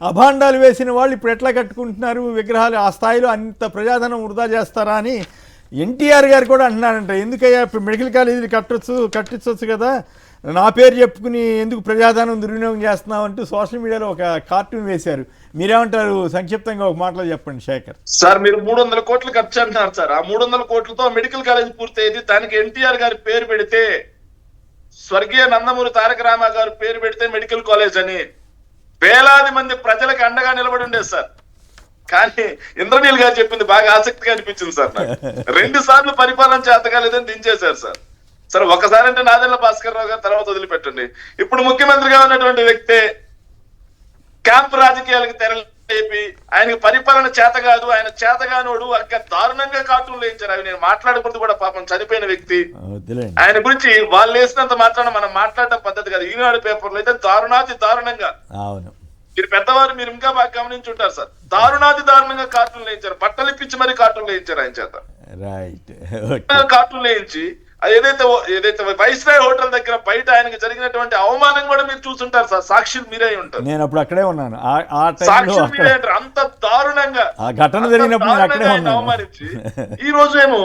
అభాండాలు వేసిన వాళ్ళు ఇప్పుడు ఎట్లా కట్టుకుంటున్నారు విగ్రహాలు, ఆ స్థాయిలో అంత ప్రజాధనం వృధా చేస్తారా అని ఎన్టీఆర్ గారు కూడా అంటున్నారంట. ఎందుకయ్యా ఇప్పుడు మెడికల్ కాలేజీలు కట్టించవచ్చు కదా, నా పేరు చెప్పుకుని ఎందుకు ప్రజాధనం దుర్వినియోగం చేస్తున్నావు అంటూ సోషల్ మీడియాలో ఒక కార్టూన్ వేశారు. మీరేమంటారు? సంక్షిప్తంగా ఒక మాటలో చెప్పండి శేఖర్. సార్, మీరు 300 కోట్లు ఖర్చు అంటున్నారు సార్. ఆ 300 కోట్లతో మెడికల్ కాలేజ్ పూర్తయ్యేది. దానికి ఎన్టీఆర్ గారి పేరు పెడితే, స్వర్గీయ నందమూరి తారక రామ గారు పేరు పెడితే మెడికల్ కాలేజ్ అని వేలాది మంది ప్రజలకు అండగా నిలబడి ఉండేది సార్. కానీ ఇంద్రనీల్ గారు చెప్పింది బాగా ఆసక్తిగా అనిపించింది సార్ నాకు. 2 సార్లు పరిపాలన చేతగాలేదని దించేశారు సార్. సరే, ఒకసారి అంటే నాదెండ్ల భాస్కర్ రావు గారు, తర్వాత వదిలిపెట్టండి. ఇప్పుడు ముఖ్యమంత్రిగా ఉన్నటువంటి వ్యక్తే క్యాంప్ రాజకీయాలకు తెరలేపి ఆయనకి పరిపాలన చేత కాదు, ఆయన చేతగానోడు అక్కడ దారుణంగా కార్టూన్లు వేయించారు. అవి నేను మాట్లాడకూడదు కూడా, పాపం చనిపోయిన వ్యక్తి. ఆయన గురించి వాళ్ళు వేసినంత మాత్రాన మనం మాట్లాడడం పద్ధతి కాదు. ఈనాడు పేపర్లో అయితే దారుణంగా, మీరు పెద్దవారు, మీరు ఇంకా బాగా గమనించుంటారు సార్, దారుణంగా కార్టూన్లు వేయించారు. బట్టలు ఇప్పించి మరీ కార్టూన్లు వేయించారు ఆయన చేత. రైట్. కార్టూన్ వేయించి ఏదైతే వైస్రాయ్ హోటల్ దగ్గర బయట ఆయనకి జరిగినటువంటి అవమానం కూడా మీరు చూసుంటారు సార్, సాక్షులు మీరే ఉంటారు. నేను అప్పుడు అక్కడే ఉన్నాను ఆ టైంలో. సాక్షులు మీరే ఉంటారు. అంత దారుణంగా ఆ ఘటన జరిగినప్పుడు నేను అక్కడే ఉన్నాను. అవమానించి ఈ రోజు ఏమో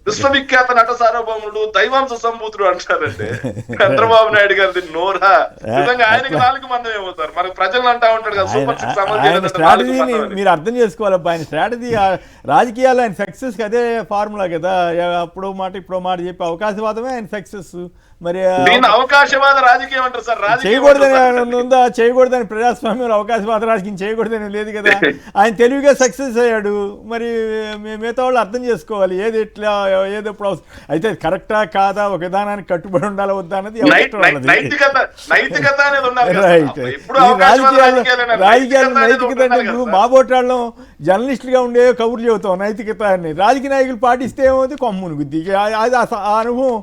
విశ్వవిఖ్యాత నట సార్వభౌముడు దైవాంశ సంభూతుడు అంటారంటే చంద్రబాబు నాయుడు గారిది నోరా నిజంగా ఆయనకి 4 మంది ఏమవుతారు. మనకు ప్రజలు అంటా ఉంటాడు కదా సూపర్ సిక్స్ అమలు ఆయన చేయలేదంటే స్ట్రాటజీని మీరు అర్థం చేసుకోవాలి. ఆయన స్ట్రాటజీ రాజకీయాలు ఆయన సక్సెస్ అదే ఫార్ములా కదా. అప్పుడు మాట ఇప్పుడు మాట చెప్పి అవకాశవాదమే ఆయన సక్సెస్. మరి దీన్ని అవకాశవాద రాజకీయం అంటారు సార్. చేయకూడదని ఉందా? చేయకూడదని ప్రజాస్వామ్యంలో అవకాశవాద రాజకీయం చేయకూడదని లేదు కదా. ఆయన తెలివిగా సక్సెస్ అయ్యాడు. మరి మిగతా వాళ్ళు అర్థం చేసుకోవాలి ఏది ఎట్లా ఏది ఎప్పుడు అయితే కరెక్టా కాదా, ఒక విధానానికి కట్టుబడి ఉండాలా వద్దా అన్నది నైతికత అనేది ఉండాలి. రైట్. రాజకీయాలు నైతికత అంటే నువ్వు మాబోటాళ్ళం జర్నలిస్టులుగా ఉండే కబుర్లు చెబుతావు నైతికత అని. రాజకీయ నాయకులు పాటిస్తే ఏమవుతుంది కొమ్మును గుద్ది. అది ఆ అనుభవం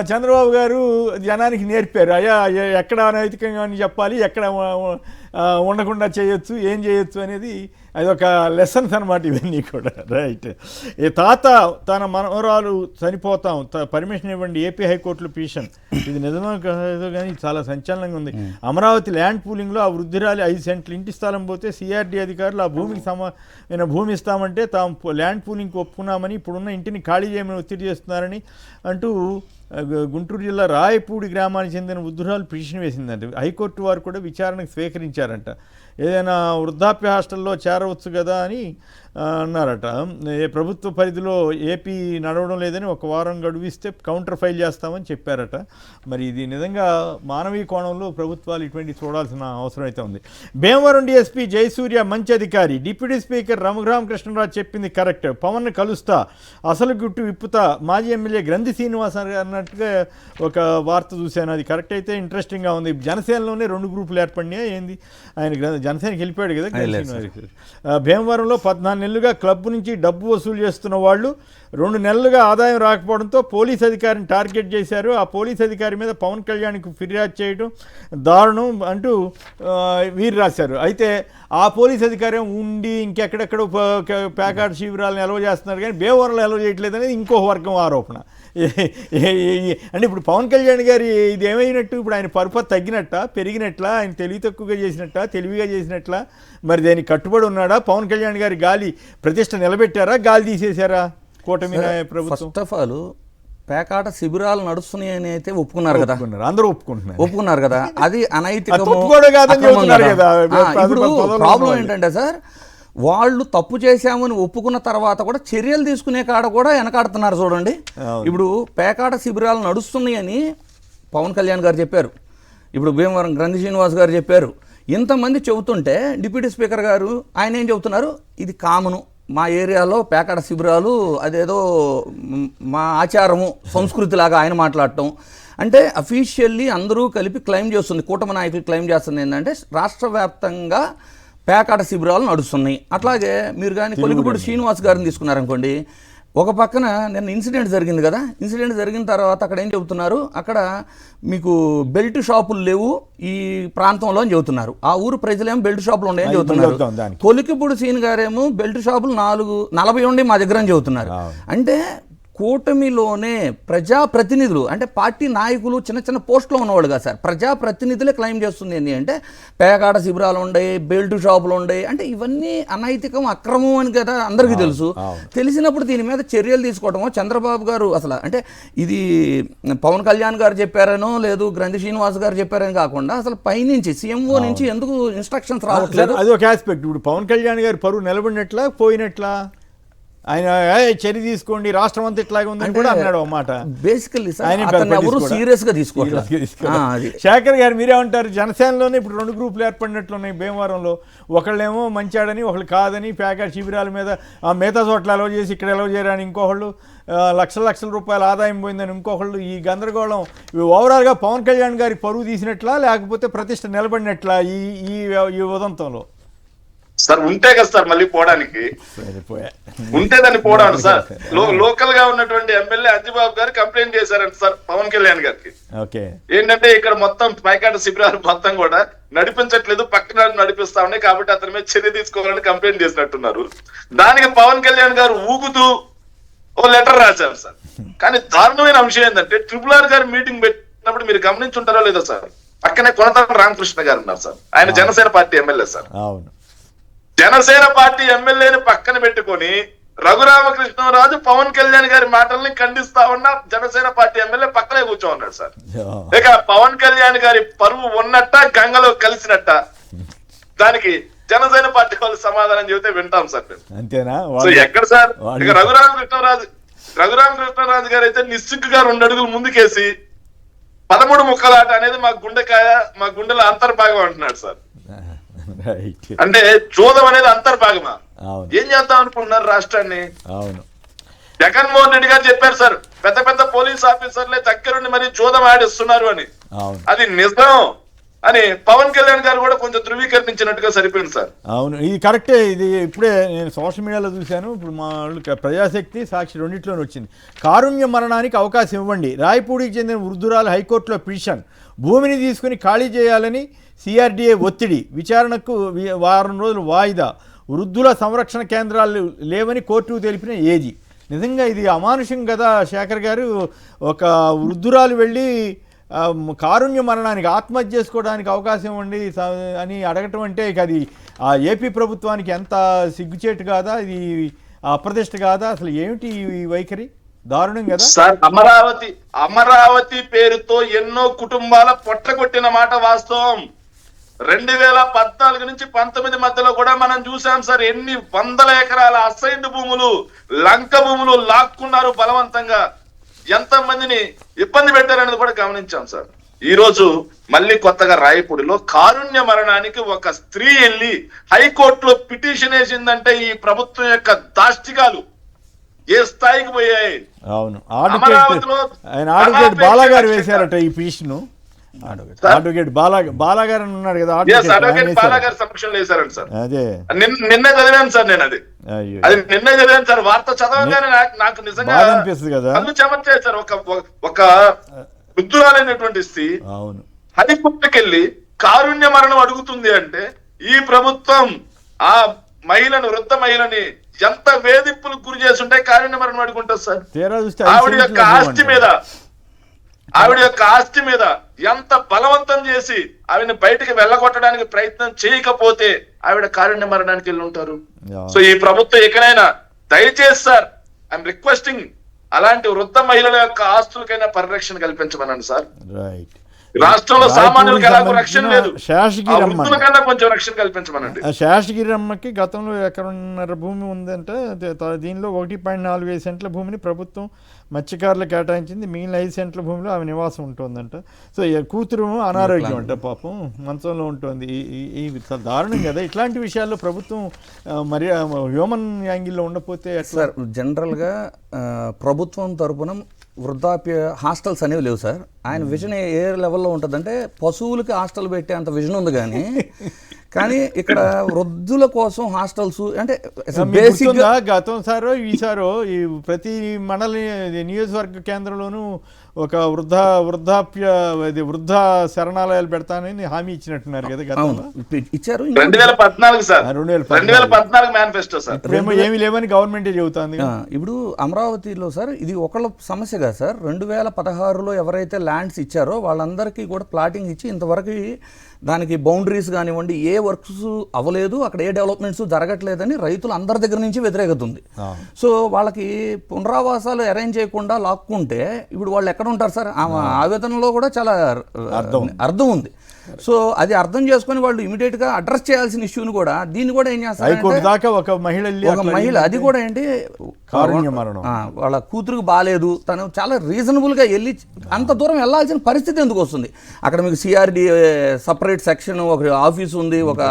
చంద్రబాబు గారు జనానికి నేర్పారు. అయ్యా ఎక్కడ నైతికంగా చెప్పాలి, ఎక్కడ ఉండకుండా చేయొచ్చు, ఏం చేయొచ్చు అనేది అదొక లెసన్స్ అనమాట ఇవన్నీ కూడా. రైట్. ఈ తాత తన మనవరాలు చనిపోతాం పర్మిషన్ ఇవ్వండి, ఏపీ హైకోర్టులో పిటిషన్. ఇది నిజమో కాదో కానీ చాలా సంచలనంగా ఉంది. అమరావతి ల్యాండ్ పూలింగ్లో ఆ వృద్ధురాలి 5 సెంట్లు ఇంటి స్థలం పోతే సిఆర్డీ అధికారులు ఆ భూమికి భూమి ఇస్తామంటే తాము ల్యాండ్ పూలింగ్కి ఒప్పుకున్నామని, ఇప్పుడున్న ఇంటిని ఖాళీ చేయమని ఒత్తిడి చేస్తున్నారని అంటూ గుంటూరు జిల్లా రాయపూడి గ్రామానికి చెందిన వృద్ధురాలు పిటిషన్ వేసిందంట. హైకోర్టు వారు కూడా విచారణకు స్వీకరించారంట. ఏదైనా వృద్ధాప్య హాస్టల్లో చేరవచ్చు కదా అని అన్నారట. ప్రభుత్వ పరిధిలో ఏపీ నడవడం లేదని 1 వారం గడువిస్తే కౌంటర్ ఫైల్ చేస్తామని చెప్పారట. మరి ఇది నిజంగా మానవీయ కోణంలో ప్రభుత్వాలు ఇటువంటి చూడాల్సిన అవసరం అయితే ఉంది. భీమవరం డీఎస్పీ జయసూర్య మంచి అధికారి, డిప్యూటీ స్పీకర్ రఘురామకృష్ణరాజు చెప్పింది కరెక్ట్, పవన్ కలుస్తా, అసలు గుట్టు విప్పుతా, మాజీ ఎమ్మెల్యే గ్రంథి శ్రీనివాస్ అన్నట్టుగా ఒక వార్త చూశాను. అది కరెక్ట్ అయితే ఇంట్రెస్టింగ్గా ఉంది. జనసేనలోనే 2 గ్రూపులు ఏర్పడినాయి. ఏంది ఆయన జనసేనకి వెళ్ళిపోయాడు కదా. భీమవరంలో 14 నెలలుగా క్లబ్ నుంచి డబ్బు వసూలు చేస్తున్న వాళ్ళు 2 నెలలుగా ఆదాయం రాకపోవడంతో పోలీస్ అధికారిని టార్గెట్ చేశారు. ఆ పోలీస్ అధికారి మీద పవన్ కళ్యాణ్కి ఫిర్యాదు చేయడం దారుణం అంటూ వీరు రాశారు. అయితే ఆ పోలీస్ అధికారి ఉండి ఇంకెక్కడెక్కడ ప్యాకాట్ శిబిరాలను ఎలవ చేస్తున్నారు కానీ భీమవరంలో ఎలవ చేయట్లేదు అనేది ఇంకో వర్గం ఆరోపణ. అంటే ఇప్పుడు పవన్ కళ్యాణ్ గారి ఇది ఏమైనట్టు? ఇప్పుడు ఆయన పరుపతి తగ్గినట్ట, పెరిగినట్లా, ఆయన తెలివి తక్కువగా చేసినట్ట, తెలివిగా చేసినట్లా? మరి దానికి కట్టుబడి ఉన్నాడా? పవన్ కళ్యాణ్ గారి గాలి ప్రతిష్ట నిలబెట్టారా, గాలి తీసేశారా కూటమి ప్రభుత్వం? ఫస్ట్ ఆఫ్ ఆల్ పేకాట శిబిరాలు నడుస్తున్నాయి అని అయితే ఒప్పుకున్నారు కదా, అందరూ ఒప్పుకున్నారు కదా. అది అనైతికం. ఇప్పుడు ప్రాబ్లం ఏంటంటే సార్, వాళ్ళు తప్పు చేశామని ఒప్పుకున్న తర్వాత కూడా చర్యలు తీసుకునే కాడ కూడా వెనకాడుతున్నారు చూడండి. ఇప్పుడు పేకాట శిబిరాలు నడుస్తున్నాయి అని పవన్ కళ్యాణ్ గారు చెప్పారు, ఇప్పుడు భీమవరం గ్రంథి శ్రీనివాస్ గారు చెప్పారు. ఇంతమంది చెబుతుంటే డిప్యూటీ స్పీకర్ గారు ఆయన ఏం చెబుతున్నారు, ఇది కామను, మా ఏరియాలో పేకాట శిబిరాలు అదేదో మా ఆచారము సంస్కృతిలాగా ఆయన మాట్లాడటం. అంటే అఫీషియల్లీ అందరూ కలిపి క్లెయిమ్ చేస్తుంది, కూటమి నాయకులు క్లెయిమ్ చేస్తుంది ఏంటంటే రాష్ట్ర వ్యాప్తంగా పేకాట శిబిరాలు నడుస్తున్నాయి. అట్లాగే మీరు కానీ కొలికిపూడి శ్రీనివాస్ గారిని తీసుకున్నారనుకోండి, ఒక పక్కన నిన్న ఇన్సిడెంట్ జరిగింది కదా, ఇన్సిడెంట్ జరిగిన తర్వాత అక్కడ ఏం చెబుతున్నారు, అక్కడ మీకు బెల్ట్ షాపులు లేవు ఈ ప్రాంతంలో అని చెబుతున్నారు. ఆ ఊరు ప్రజలేమో బెల్ట్ షాపులు ఉన్నాయని చెబుతున్నారు. కొలికిపూడి శ్రీని గారేమో బెల్ట్ షాపులు 40 ఉండి మా దగ్గర అని చెబుతున్నారు. అంటే కూటమిలోనే ప్రజాప్రతినిధులు అంటే పార్టీ నాయకులు చిన్న చిన్న పోస్టులో ఉన్నవాళ్ళు కదా సార్, ప్రజాప్రతినిధులే క్లెయిమ్ చేస్తుంది ఏంటి అంటే పేకాట శిబిరాలు ఉన్నాయి, బెల్ట్ షాపులు ఉన్నాయి. అంటే ఇవన్నీ అనైతికం, అక్రమం అని కదా అందరికీ తెలుసు. తెలిసినప్పుడు దీని మీద చర్యలు తీసుకోవటమో చంద్రబాబు గారు అసలు అంటే ఇది పవన్ కళ్యాణ్ గారు చెప్పారనో లేదు గ్రంథి శ్రీనివాస్ గారు చెప్పారని కాకుండా అసలు పైనుంచి సీఎంఓ నుంచి ఎందుకు ఇన్స్ట్రక్షన్స్ రావట్లేదు? అది ఒక ఆస్పెక్ట్. ఇప్పుడు పవన్ కళ్యాణ్ గారు పరువు నిలబడినట్లా పోయినట్లా? ఆయన చర్య తీసుకోండి రాష్ట్రం అంతా ఇట్లాగే ఉందని కూడా అన్నాడు అన్నమాట. బేసికల్లీ సీరియస్ గా తీసుకోవాలి. శేఖర్ గారు మీరేమంటారు? జనసేనలోనే ఇప్పుడు 2 గ్రూపులు ఏర్పడినట్లున్నాయి భీమవరంలో. ఒకళ్ళేమో మంచాడని, ఒకళ్ళు కాదని, ప్యాకెట్ శిబిరాల మీద మిగతా చోట్ల అలవ్ చేసి ఇక్కడ అలవ్ చేయరని, ఇంకొకళ్ళు లక్షల రూపాయల ఆదాయం పోయిందని ఇంకొకళ్ళు. ఈ గందరగోళం ఓవరాల్గా పవన్ కళ్యాణ్ గారికి పరువు తీసినట్లా లేకపోతే ప్రతిష్ట నిలబడినట్లా ఈ ఉదంతంలో? సార్ ఉంటే కదా సార్ మళ్ళీ పోవడానికి, ఉంటే దాన్ని పోవడానికి సార్. లోకల్ గా ఉన్నటువంటి ఎమ్మెల్యే అంజిబాబు గారు కంప్లైంట్ చేశారంట సార్ పవన్ కళ్యాణ్ గారికి. ఏంటంటే ఇక్కడ మొత్తం పైకాట శిబిరాలు మొత్తం కూడా నడిపించట్లేదు, పక్కన నడిపిస్తా ఉన్నాయి కాబట్టి అతని మీద చర్య తీసుకోవాలని కంప్లైంట్ చేసినట్టున్నారు. దానికి పవన్ కళ్యాణ్ గారు ఊగుతూ ఓ లెటర్ రాశారు సార్. కానీ దారుణమైన అంశం ఏంటంటే RRR గారు మీటింగ్ పెట్టినప్పుడు మీరు గమనించుంటారో లేదో సార్, పక్కనే కొనతాల రామకృష్ణ గారు ఉన్నారు సార్. ఆయన జనసేన పార్టీ ఎమ్మెల్యే సార్. అవును, జనసేన పార్టీ ఎమ్మెల్యేని పక్కన పెట్టుకొని రఘురామకృష్ణరాజు పవన్ కళ్యాణ్ గారి మాటల్ని ఖండిస్తా ఉన్న జనసేన పార్టీ ఎమ్మెల్యే పక్కనే కూర్చో ఉన్నాడు సార్. ఇక పవన్ కళ్యాణ్ గారి పరువు ఉన్నట్ట గంగలో కలిసినట్ట, దానికి జనసేన పార్టీ వాళ్ళు సమాధానం చెబితే వింటాం సార్ మేము. అంతేనా? సో ఎక్కడ సార్ ఇక రఘురామకృష్ణరాజు గారు అయితే నిస్సిగ్గుగా 2 అడుగులు ముందుకేసి 13 ముక్కలాట అనేది మా గుండెకాయ, మా గుండెల అంతర్భాగం అంటున్నాడు సార్. రైట్. అంటే జోదం అనేది అంతర్భాగమా? అవును, ఏం చేద్దాం అనుకుంటున్నారు రాష్ట్రాన్ని? అవును, జగన్మోహన్ రెడ్డి గారు చెప్పారు సార్, పెద్ద పెద్ద పోలీస్ ఆఫీసర్లే దగ్గరుండి మరి జోదం ఆడిస్తున్నారు అని. అవును, అది నిజం అని పవన్ కళ్యాణ్ గారు కూడా కొంచెం ధృవీకరించినట్టుగా సరిపోయింది సార్. అవును, ఇది కరెక్టే. ఇది ఇప్పుడే నేను సోషల్ మీడియాలో చూశాను. ఇప్పుడు మా వాళ్ళు ప్రజాశక్తి, సాక్షి రెండిట్లోనే వచ్చింది. కారుణ్య మరణానికి అవకాశం ఇవ్వండి, రాయపూడికి చెందిన వృద్ధురాలు హైకోర్టులో పిటిషన్, భూమిని తీసుకుని ఖాళీ చేయాలని CRDA ఒత్తిడి, విచారణకు వారం రోజులు వాయిదా, వృద్ధుల సంరక్షణ కేంద్రాలు లేవని కోర్టుకు తెలిపిన ఏజీ. నిజంగా ఇది అమానుషం కదా శేఖర్ గారు. ఒక వృద్ధురాలు వెళ్ళి కారుణ్య మరణానికి, ఆత్మహత్య చేసుకోవడానికి అవకాశం ఇవ్వండి అని అడగటం అంటే ఇక అది ఆ ఏపీ ప్రభుత్వానికి ఎంత సిగ్గుచేటు కాదా, ఇది అప్రతిష్ట కాదా? అసలు ఏమిటి ఈ వైఖరి? దారుణం కదా సార్. అమరావతి పేరుతో ఎన్నో కుటుంబాల పొట్టగొట్టిన మాట వాస్తవం. 2014 నుంచి 19 మధ్యలో కూడా మనం చూసాం సార్, ఎన్ని వందల ఎకరాల అసైన్డ్ భూములు, లంక భూములు లాక్కున్నారు బలవంతంగా, ఎంత మందిని ఇబ్బంది పెట్టారనేది కూడా గమనించాం సార్. ఈ రోజు మళ్ళీ కొత్తగా రాయపూడిలో కారుణ్య మరణానికి ఒక స్త్రీ వెళ్ళి హైకోర్టులో పిటిషన్ వేసిందంటే ఈ ప్రభుత్వం యొక్క దాష్టికాలు ఏ స్థాయికి పోయాయి. అవును, ఆడ్వకేట్ బాలా గారు వేశారట ఈ పిటిషన్. అడ్వకేట్ బాలా గారు ఉన్నాడు కదా, బాలా గారి సమక్షంలో వేశారండి సార్. అదే నిన్నే చదివాను సార్, నేను అది నిన్నే చదివాను సార్. వార్త చదవగానే నాకు నిజంగా అనిపిస్తుంది కదా, కళ్ళు చెమర్చాయి సార్. ఒక వృద్ధురాలైనటువంటి స్త్రీ హైకోర్టుకి వెళ్ళి కారుణ్య మరణం అడుగుతుంది అంటే ఈ ప్రభుత్వం ఆ మహిళను, వృద్ధ మహిళని ఎంత వేధింపులకు గురి చేస్తుంటే కారుణ్య మరణం అడుగుంటుంది సార్. ఆవిడ యొక్క ఆస్తి మీద ఎంత బలవంతం చేసి ఆవిడని బయటకు వెళ్ళగొట్టడానికి ప్రయత్నం చేయకపోతే ఆవిడ కారుణ్య మరణానికి వెళ్ళి ఉంటారు. సో ఈ ప్రభుత్వం ఎక్కడైనా దయచేసి సార్, ఐఎమ్ రిక్వెస్టింగ్, అలాంటి వృద్ధ మహిళల యొక్క ఆస్తులకైనా పరిరక్షణ కల్పించమనండి సార్. రాష్ట్రంలో సామాన్యులకు ఎలాగో రక్షణ లేదు, వృద్ధులకన్నా కొంచెం రక్షణ కల్పించమనండి. శేషగిరమ్మకి గతంలో ఎకరన్నర భూమి ఉందంటే, దీనిలో 1.45 సెంట్ల భూమిని ప్రభుత్వం మత్స్యకారులు కేటాయించింది, మిగిలిన 5 సెంట్ల భూమిలో ఆమె నివాసం ఉంటుందంట. సో కూతురు అనారోగ్యం అంట, పాపం మంచంలో ఉంటుంది. ఈ దారుణం కదా. ఇట్లాంటి విషయాల్లో ప్రభుత్వం మరి హ్యూమన్ యాంగిల్లో ఉండకపోతే సార్, జనరల్గా ప్రభుత్వం తరపున వృద్ధాప్య హాస్టల్స్ అనేవి లేవు సార్. ఆయన విజన్ ఏ లెవెల్లో ఉంటుందంటే పశువులకి హాస్టల్ పెట్టే అంత విజన్ ఉంది. కానీ ఇక్కడ వృద్ధుల కోసం హాస్టల్స్ అంటే బేసిక్గా గతం సారో ఈసారో ఈ ప్రతి మండలి నియోజకవర్గ కేంద్రంలోనూ ఒక వృద్ధ శరణాలయాలు పెడతానని హామీ ఇచ్చినట్టున్నారు కదా గతంలో. ఇచ్చారు 2014 సార్, 2014 మేనిఫెస్టో సార్. ఇప్పుడేమో ఏమీ లేవని గవర్నమెంటే చెబుతుంది. ఇప్పుడు అమరావతిలో సార్ ఇది ఒకళ్ళ సమస్య కాదు సార్. 2016లో ఎవరైతే ల్యాండ్స్ ఇచ్చారో వాళ్ళందరికీ కూడా ప్లాటింగ్ ఇచ్చి ఇంతవరకు దానికి బౌండరీస్ కానివ్వండి, ఏ వర్క్స్ అవ్వలేదు, అక్కడ ఏ డెవలప్మెంట్స్ జరగట్లేదని రైతులు అందరి దగ్గర నుంచి వ్యతిరేకత ఉంది. సో వాళ్ళకి పునరావాసాలు అరేంజ్ చేయకుండా లాక్కుంటే ఇప్పుడు వాళ్ళు ఎక్కడ ఉంటారు సార్? ఆవేదనలో కూడా చాలా అర్థం ఉంది. సో అది అర్థం చేసుకుని వాళ్ళు ఇమీడియట్ గా అడ్రస్ చేయాల్సిన ఇష్యూని కూడా దీన్ని కూడా ఏం చేస్తారు, ఒక మహిళ అది కూడా ఏంటి వాళ్ళ కూతురుకు బాగాలేదు, తను చాలా రీజనబుల్ గా వెళ్ళి అంత దూరం వెళ్ళాల్సిన పరిస్థితి ఎందుకు వస్తుంది? అక్కడ మీకు CRDA సపరేట్ సెక్షన్, ఒక ఆఫీస్ ఉంది, ఒక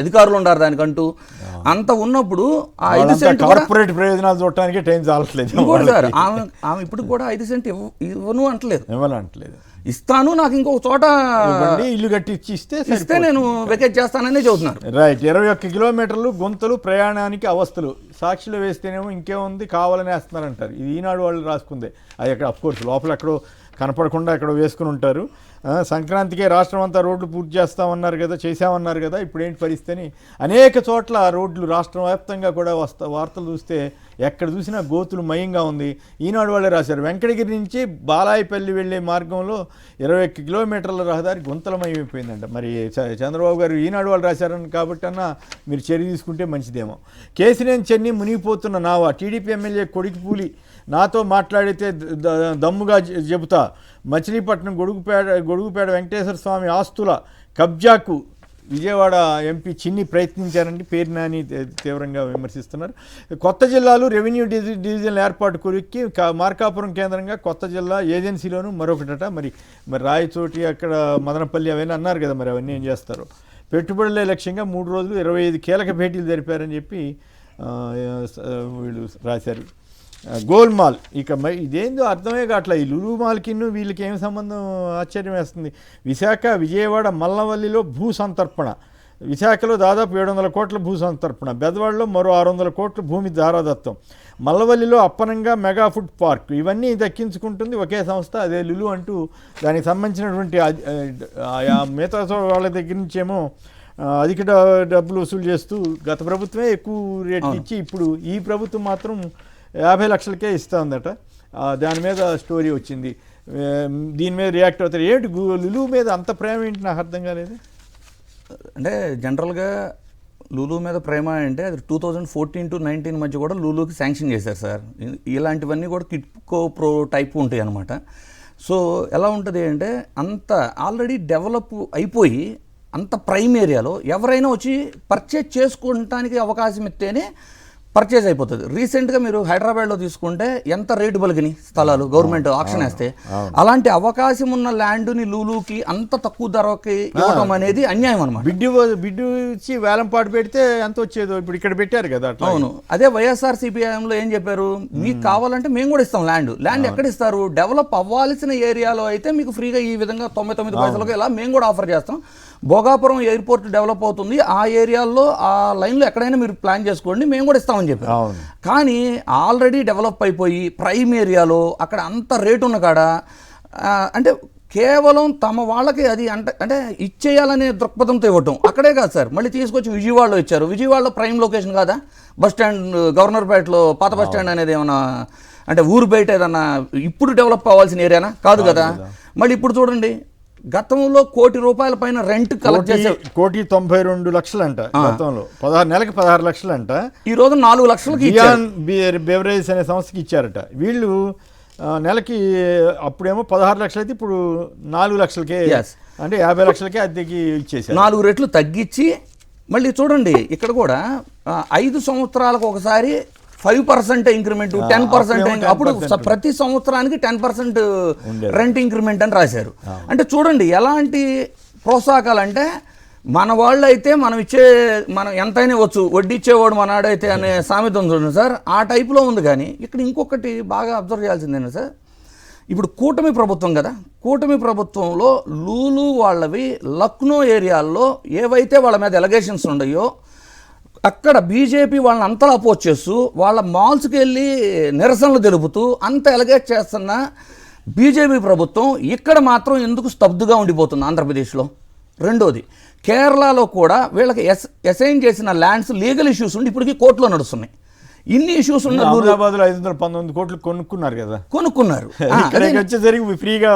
అధికారులు ఉన్నారు దానికంటూ. అంత ఉన్నప్పుడు ఆ 5 సెంట్ కార్పొరేట్ ప్రయోజనాలు చూడటానికి టైం చాలట్లేదు సార్. ఆమె ఇప్పుడు కూడా 5 సెంట్ ఇవ్వను అంటలేదు, ఇస్తాను, నాకు ఇంకొక చోట ఇల్లు కట్టించి ఇస్తే నేను వెకేట్ చేస్తానని చెబుతున్నారు. రైట్. 21 కిలోమీటర్లు గుంతలు, ప్రయాణానికి అవస్థలు. సాక్షిలో వేస్తేనేమో ఇంకేముంది కావాలని వేస్తున్నారంటారు. ఇది ఈనాడు వాళ్ళు రాసుకుందే. అది అక్కడ అఫ్కోర్స్ లోపల ఎక్కడో కనపడకుండా ఎక్కడో వేసుకుని ఉంటారు. సంక్రాంతికే రాష్ట్రం అంతా రోడ్లు పూర్తి చేస్తామన్నారు కదా, చేశామన్నారు కదా, ఇప్పుడు ఏంటి పరిస్థితి అని అనేక చోట్ల రోడ్లు రాష్ట్ర వ్యాప్తంగా కూడా వార్తలు చూస్తే ఎక్కడ చూసినా గోతులు మయంగా ఉంది. ఈనాడు వాళ్ళే రాశారు, వెంకటగిరి నుంచి బాలాయిపల్లి వెళ్ళే మార్గంలో 21 కిలోమీటర్ల రహదారి గుంతలమయమైపోయిందంట. మరి చంద్రబాబు గారు ఈనాడు వాళ్ళు రాశారని కాబట్టి అన్నా మీరు చర్య తీసుకుంటే మంచిదేమో. కేసినేని చెన్ని మునిగిపోతున్న నావా, టీడీపీ ఎమ్మెల్యే కొడికిపూలి నాతో మాట్లాడితే దమ్ముగా చెబుతా, మచిలీపట్నం గొడుగుపేట వెంకటేశ్వర స్వామి ఆస్తుల కబ్జాకు విజయవాడ ఎంపీ చిన్ని ప్రయత్నించారంటే పేరు నాని తీవ్రంగా విమర్శిస్తున్నారు. కొత్త జిల్లాలు రెవెన్యూ డివిజన్ల ఏర్పాటు కొరికి మార్కాపురం కేంద్రంగా కొత్త జిల్లా ఏజెన్సీలోనూ మరొకటట. మరి రాయచోటి అక్కడ మదనపల్లి అవన్నీ అన్నారు కదా, మరి అవన్నీ ఏం చేస్తారు. పెట్టుబడులే లక్ష్యంగా 3 రోజులు 25 కీలక భేటీలు జరిపారని చెప్పి వీళ్ళు రాశారు. గోల్మాల్ ఇక ఇదేందో అర్థమే కావట్లే, ఈ లులు మాల్కిన్ను వీళ్ళకి ఏం సంబంధం, ఆశ్చర్యం వేస్తుంది. విశాఖ విజయవాడ మల్లవల్లిలో భూ సంతర్పణ, విశాఖలో దాదాపు 700 కోట్ల భూ సంతర్పణ, బెదవాడలో మరో 600 కోట్ల భూమి దారాదత్తం, మల్లవల్లిలో అప్పనంగా మెగా ఫుడ్ పార్క్, ఇవన్నీ దక్కించుకుంటుంది ఒకే సంస్థ, అదే లులు అంటూ దానికి సంబంధించినటువంటి మిగతా వాళ్ళ దగ్గర నుంచేమో అధిక డబ్బులు వసూలు చేస్తూ గత ప్రభుత్వమే ఎక్కువ రేట్లు ఇచ్చి ఇప్పుడు ఈ ప్రభుత్వం మాత్రం 50 లక్షలకే ఇస్తుందట. దాని మీద స్టోరీ వచ్చింది. దీని మీద రియాక్ట్ అవుతారు. ఏంటి లులు మీద అంత ప్రేమ ఏంటి, నాకు అర్థం కాలేదు. అంటే జనరల్గా లులు మీద ప్రేమ అంటే అది 2014 to 19 మధ్య కూడా లులుకి శాంక్షన్ చేశారు సార్. ఇలాంటివన్నీ కూడా కిట్కో ప్రో టైప్ ఉంటాయి అన్నమాట. సో ఎలా ఉంటుంది అంటే అంత ఆల్రెడీ డెవలప్ అయిపోయి అంత ప్రైమ్ ఏరియాలో ఎవరైనా వచ్చి పర్చేజ్ చేసుకోవడానికి అవకాశం ఇస్తేనే పర్చేజ్ అయిపోతుంది. రీసెంట్గా మీరు హైదరాబాద్లో తీసుకుంటే ఎంత రేటు బలిగినాయి స్థలాలు గవర్నమెంట్ ఆక్షన్ వేస్తే, అలాంటి అవకాశం ఉన్న ల్యాండ్ని లూలుకి అంత తక్కువ ధరకి ఇవ్వడం అనేది అన్యాయం అనమాట. బిడ్డు ఇచ్చి వేలంపాటు పెడితే ఎంత వచ్చేదో ఇప్పుడు ఇక్కడ పెట్టారు కదా. అవును, అదే వైఎస్ఆర్ సిపిఐఎంలో ఏం చెప్పారు, మీకు కావాలంటే మేము కూడా ఇస్తాం ల్యాండ్ ఎక్కడ ఇస్తారు, డెవలప్ అవ్వాల్సిన ఏరియాలో అయితే మీకు ఫ్రీగా ఈ విధంగా 99 పైసలకు ఇలా మేము కూడా ఆఫర్ చేస్తాం. భోగాపురం ఎయిర్పోర్ట్ డెవలప్ అవుతుంది, ఆ ఏరియాలో ఆ లైన్లో ఎక్కడైనా మీరు ప్లాన్ చేసుకోండి, మేము కూడా ఇస్తామని చెప్పారు. కానీ ఆల్రెడీ డెవలప్ అయిపోయి ప్రైమ్ ఏరియాలో అక్కడ అంత రేటు ఉన్న కాడ అంటే కేవలం తమ వాళ్ళకి అది అంటే ఇచ్చేయాలనే దృక్పథంతో ఇవ్వటం. అక్కడే కాదు సార్, మళ్ళీ తీసుకొచ్చి విజయవాడలో ఇచ్చారు. విజయవాడలో ప్రైమ్ లొకేషన్ కాదా, బస్ స్టాండ్ గవర్నర్పేటలో పాత బస్ స్టాండ్ అనేది ఏమన్నా అంటే ఊరు బయట ఏదన్నా ఇప్పుడు డెవలప్ అవ్వాల్సిన ఏరియానా కాదు కదా. మళ్ళీ ఇప్పుడు చూడండి, గతంలో ₹1,00,00,000 పైన రెంట్ కలెక్ట్ చేసే ₹1,92,00,000 అంట, గతంలో నెలకి 16 లక్షలు అంట, ఈ రోజు 4 లక్షలకి బెవరేజ్ అనే సంస్థకి ఇచ్చారట. వీళ్ళు నెలకి అప్పుడేమో 16 లక్షలు అయితే ఇప్పుడు 4 లక్షలకే, అంటే 50 లక్షలకే అద్దెకి ఇచ్చేసారు. 4 రెట్లు తగ్గించి మళ్ళీ చూడండి ఇక్కడ కూడా 5 సంవత్సరాలకు ఒకసారి 5% ఇంక్రిమెంట్, 10%, అప్పుడు ప్రతి సంవత్సరానికి 10% రెంట్ ఇంక్రిమెంట్ అని రాశారు. అంటే చూడండి ఎలాంటి ప్రోత్సాహకాలు అంటే, మన వాళ్ళు అయితే మనం ఎంతైనా ఇవ్వచ్చు, వడ్డీ ఇచ్చేవాడు మనాడైతే అనే సామెత ఉంది చూడండి సార్, ఆ టైప్లో ఉంది. కానీ ఇక్కడ ఇంకొకటి బాగా అబ్జర్వ్ చేయాల్సిందేనా సార్, ఇప్పుడు కూటమి ప్రభుత్వం కదా, కూటమి ప్రభుత్వంలో లూలు వాళ్ళవి లక్నో ఏరియాల్లో ఏవైతే వాళ్ళ మీద ఎలిగేషన్స్ ఉన్నాయో అక్కడ బీజేపీ వాళ్ళని అంతలా అపోజ్ చేస్తూ వాళ్ళ మాల్స్కి వెళ్ళి నిరసనలు తెలుపుతూ అంత ఎలిగేట్ చేస్తున్న బీజేపీ ప్రభుత్వం ఇక్కడ మాత్రం ఎందుకు స్తబ్దుగా ఉండిపోతుంది ఆంధ్రప్రదేశ్లో. రెండోది, కేరళలో కూడా వీళ్ళకి అసైన్ చేసిన ల్యాండ్స్ లీగల్ ఇష్యూస్ ఉండి ఇప్పటికీ కోర్టులో నడుస్తున్నాయి. ఇన్ని ఇష్యూస్ ఉన్న హైదరాబాద్లో 519 కోట్లు కొనుక్కున్నారు కదా, కొనుక్కున్నారు. ఫ్రీగా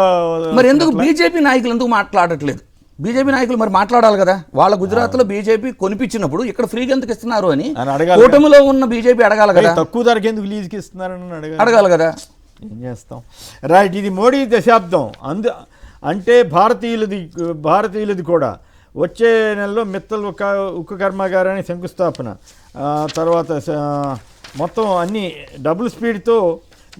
మరి ఎందుకు బీజేపీ నాయకులు ఎందుకు మాట్లాడట్లేదు? బీజేపీ నాయకులు మరి మాట్లాడాలి కదా, వాళ్ళ గుజరాత్లో బీజేపీ కొనిపించినప్పుడు ఇక్కడ ఫ్రీగా ఎందుకు ఇస్తున్నారు అని కూటమిలో ఉన్న బీజేపీ అడగాలి కదా, తక్కువ ధరకి ఎందుకు లీజుకి ఇస్తున్నారని అడగాలి కదా. ఏం చేస్తాం. రైట్, ఇది మోడీ దశాబ్దం అంటే భారతీయులది కూడా. వచ్చే నెలలో మిత్తల్ ఉక్కు కర్మాగారాన్ని శంకుస్థాపన, తర్వాత మొత్తం అన్ని డబుల్ స్పీడ్తో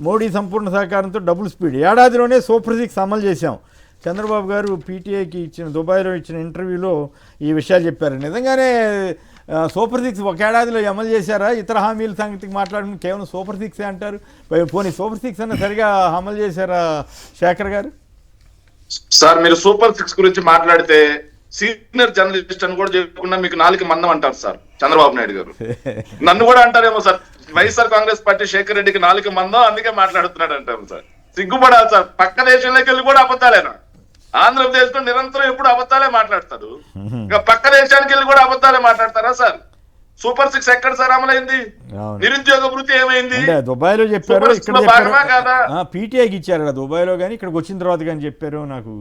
మోడీ సంపూర్ణ సహకారంతో డబుల్ స్పీడ్, ఏడాదిలోనే సూపర్ 6 అమలు చేశాం. చంద్రబాబు గారు పీటీఐకి దుబాయ్లో ఇచ్చిన ఇంటర్వ్యూలో ఈ విషయాలు చెప్పారు. నిజంగానే సూపర్ 6 ఒక ఏడాదిలో అమలు చేశారా? ఇతర హామీల సంగతికి మాట్లాడుకుని కేవలం సూపర్ 6 అంటారు. పోనీ సూపర్ 6 అన్న సరిగా అమలు చేశారా శేఖర్ గారు? సార్, మీరు సూపర్ 6 గురించి మాట్లాడితే సీనియర్ జర్నలిస్ట్ అని కూడా చెప్పకుండా మీకు 4 మందం అంటారు సార్ చంద్రబాబు నాయుడు గారు. నన్ను కూడా అంటారేమో సార్, వైఎస్ఆర్ కాంగ్రెస్ పార్టీ శేఖర్ రెడ్డికి 4 మందం అందుకే మాట్లాడుతున్నాడు అంటారు సార్. సిగ్గుపడాలి సార్, పక్క దేశంలోకి వెళ్ళి కూడా అబద్ధాలేనా? ఆంధ్రప్రదేశ్ లో నిరంతరం ఎప్పుడు అబద్ధాలే మాట్లాడతారు. ఇంకా పక్క దేశానికి వెళ్ళి కూడా అబద్ధాలే మాట్లాడతారా సార్? సూపర్ 6 ఎక్కడ సార్ అమలైంది? అవును. నిరుద్యోగ వృత్తి ఏమైంది? అంటే దుబాయ్లో చెప్పారు, సూపర్ ఇక్కడ సిక్స్ లో భాగమా కాదా? పీటీఐకి ఇచ్చారు కదా దుబాయ్లో, కానీ ఇక్కడికి వచ్చిన తర్వాత కానీ చెప్పారు. నాకు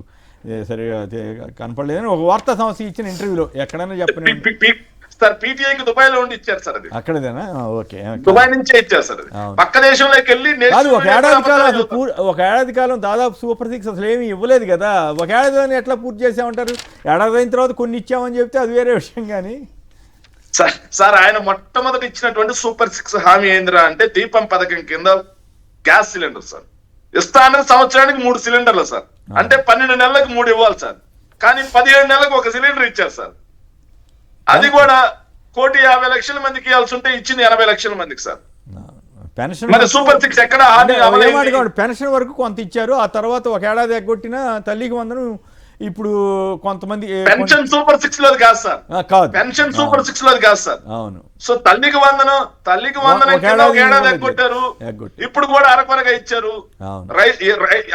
సరిగా కనపడలేదని ఒక వార్తా సంస్థ ఇచ్చిన ఇంటర్వ్యూలో ఎక్కడైనా చెప్పండి సార్. పీటీఐకి దుబాయ్ లో ఉండి ఇచ్చారు సార్. అది అక్కడదేనా? ఓకే. దుబాయ్ నుంచే ఇచ్చారు సార్. అది అవును. పక్క దేశంలోకి వెళ్ళి కాదు, ఒక ఏడాది కాలం దాదాపు సూపర్ 6 అసలు ఏమీ ఇవ్వలేదు కదా. ఒక ఏడాది ఎట్లా పూర్తి చేసామంటారు? ఏడాది అయిన తర్వాత కొన్ని ఇచ్చామని చెప్తే అది వేరే విషయం. కానీ సార్ ఆయన మొట్టమొదటి ఇచ్చినటువంటి సూపర్ 6 హామీ ఏందిరా అంటే దీపం పథకం కింద గ్యాస్ సిలిండర్ సార్ ఇస్తానని సంవత్సరానికి 3 సిలిండర్లు సార్. అంటే 12 నెలలకు 3 ఇవ్వాలి సార్. కానీ 17 నెలలకు 1 సిలిండర్ ఇచ్చారు సార్. అది కూడా 1,50,00,000 మందికి ఇవ్వాల్సి ఉంటే ఇచ్చింది 80,00,000 మందికి సార్. పెన్షన్ మరి సూపర్ 6 ఎక్కడ పెన్షన్ వరకు కొంత ఇచ్చారు. ఆ తర్వాత ఒక ఏడాది ఎగ్గొట్టిన తల్లికి వందనం ఇప్పుడు కొంతమంది పెన్షన్ సూపర్ 6 లోది కాదు సార్. కాదు, పెన్షన్ సూపర్ 6 లోది కాదు సార్. అవును. సో తల్లికి వందనం కింద ఒక ఏడాది ఎగ్గొట్టారు. ఇప్పుడు కూడా అరకొరగా ఇచ్చారు.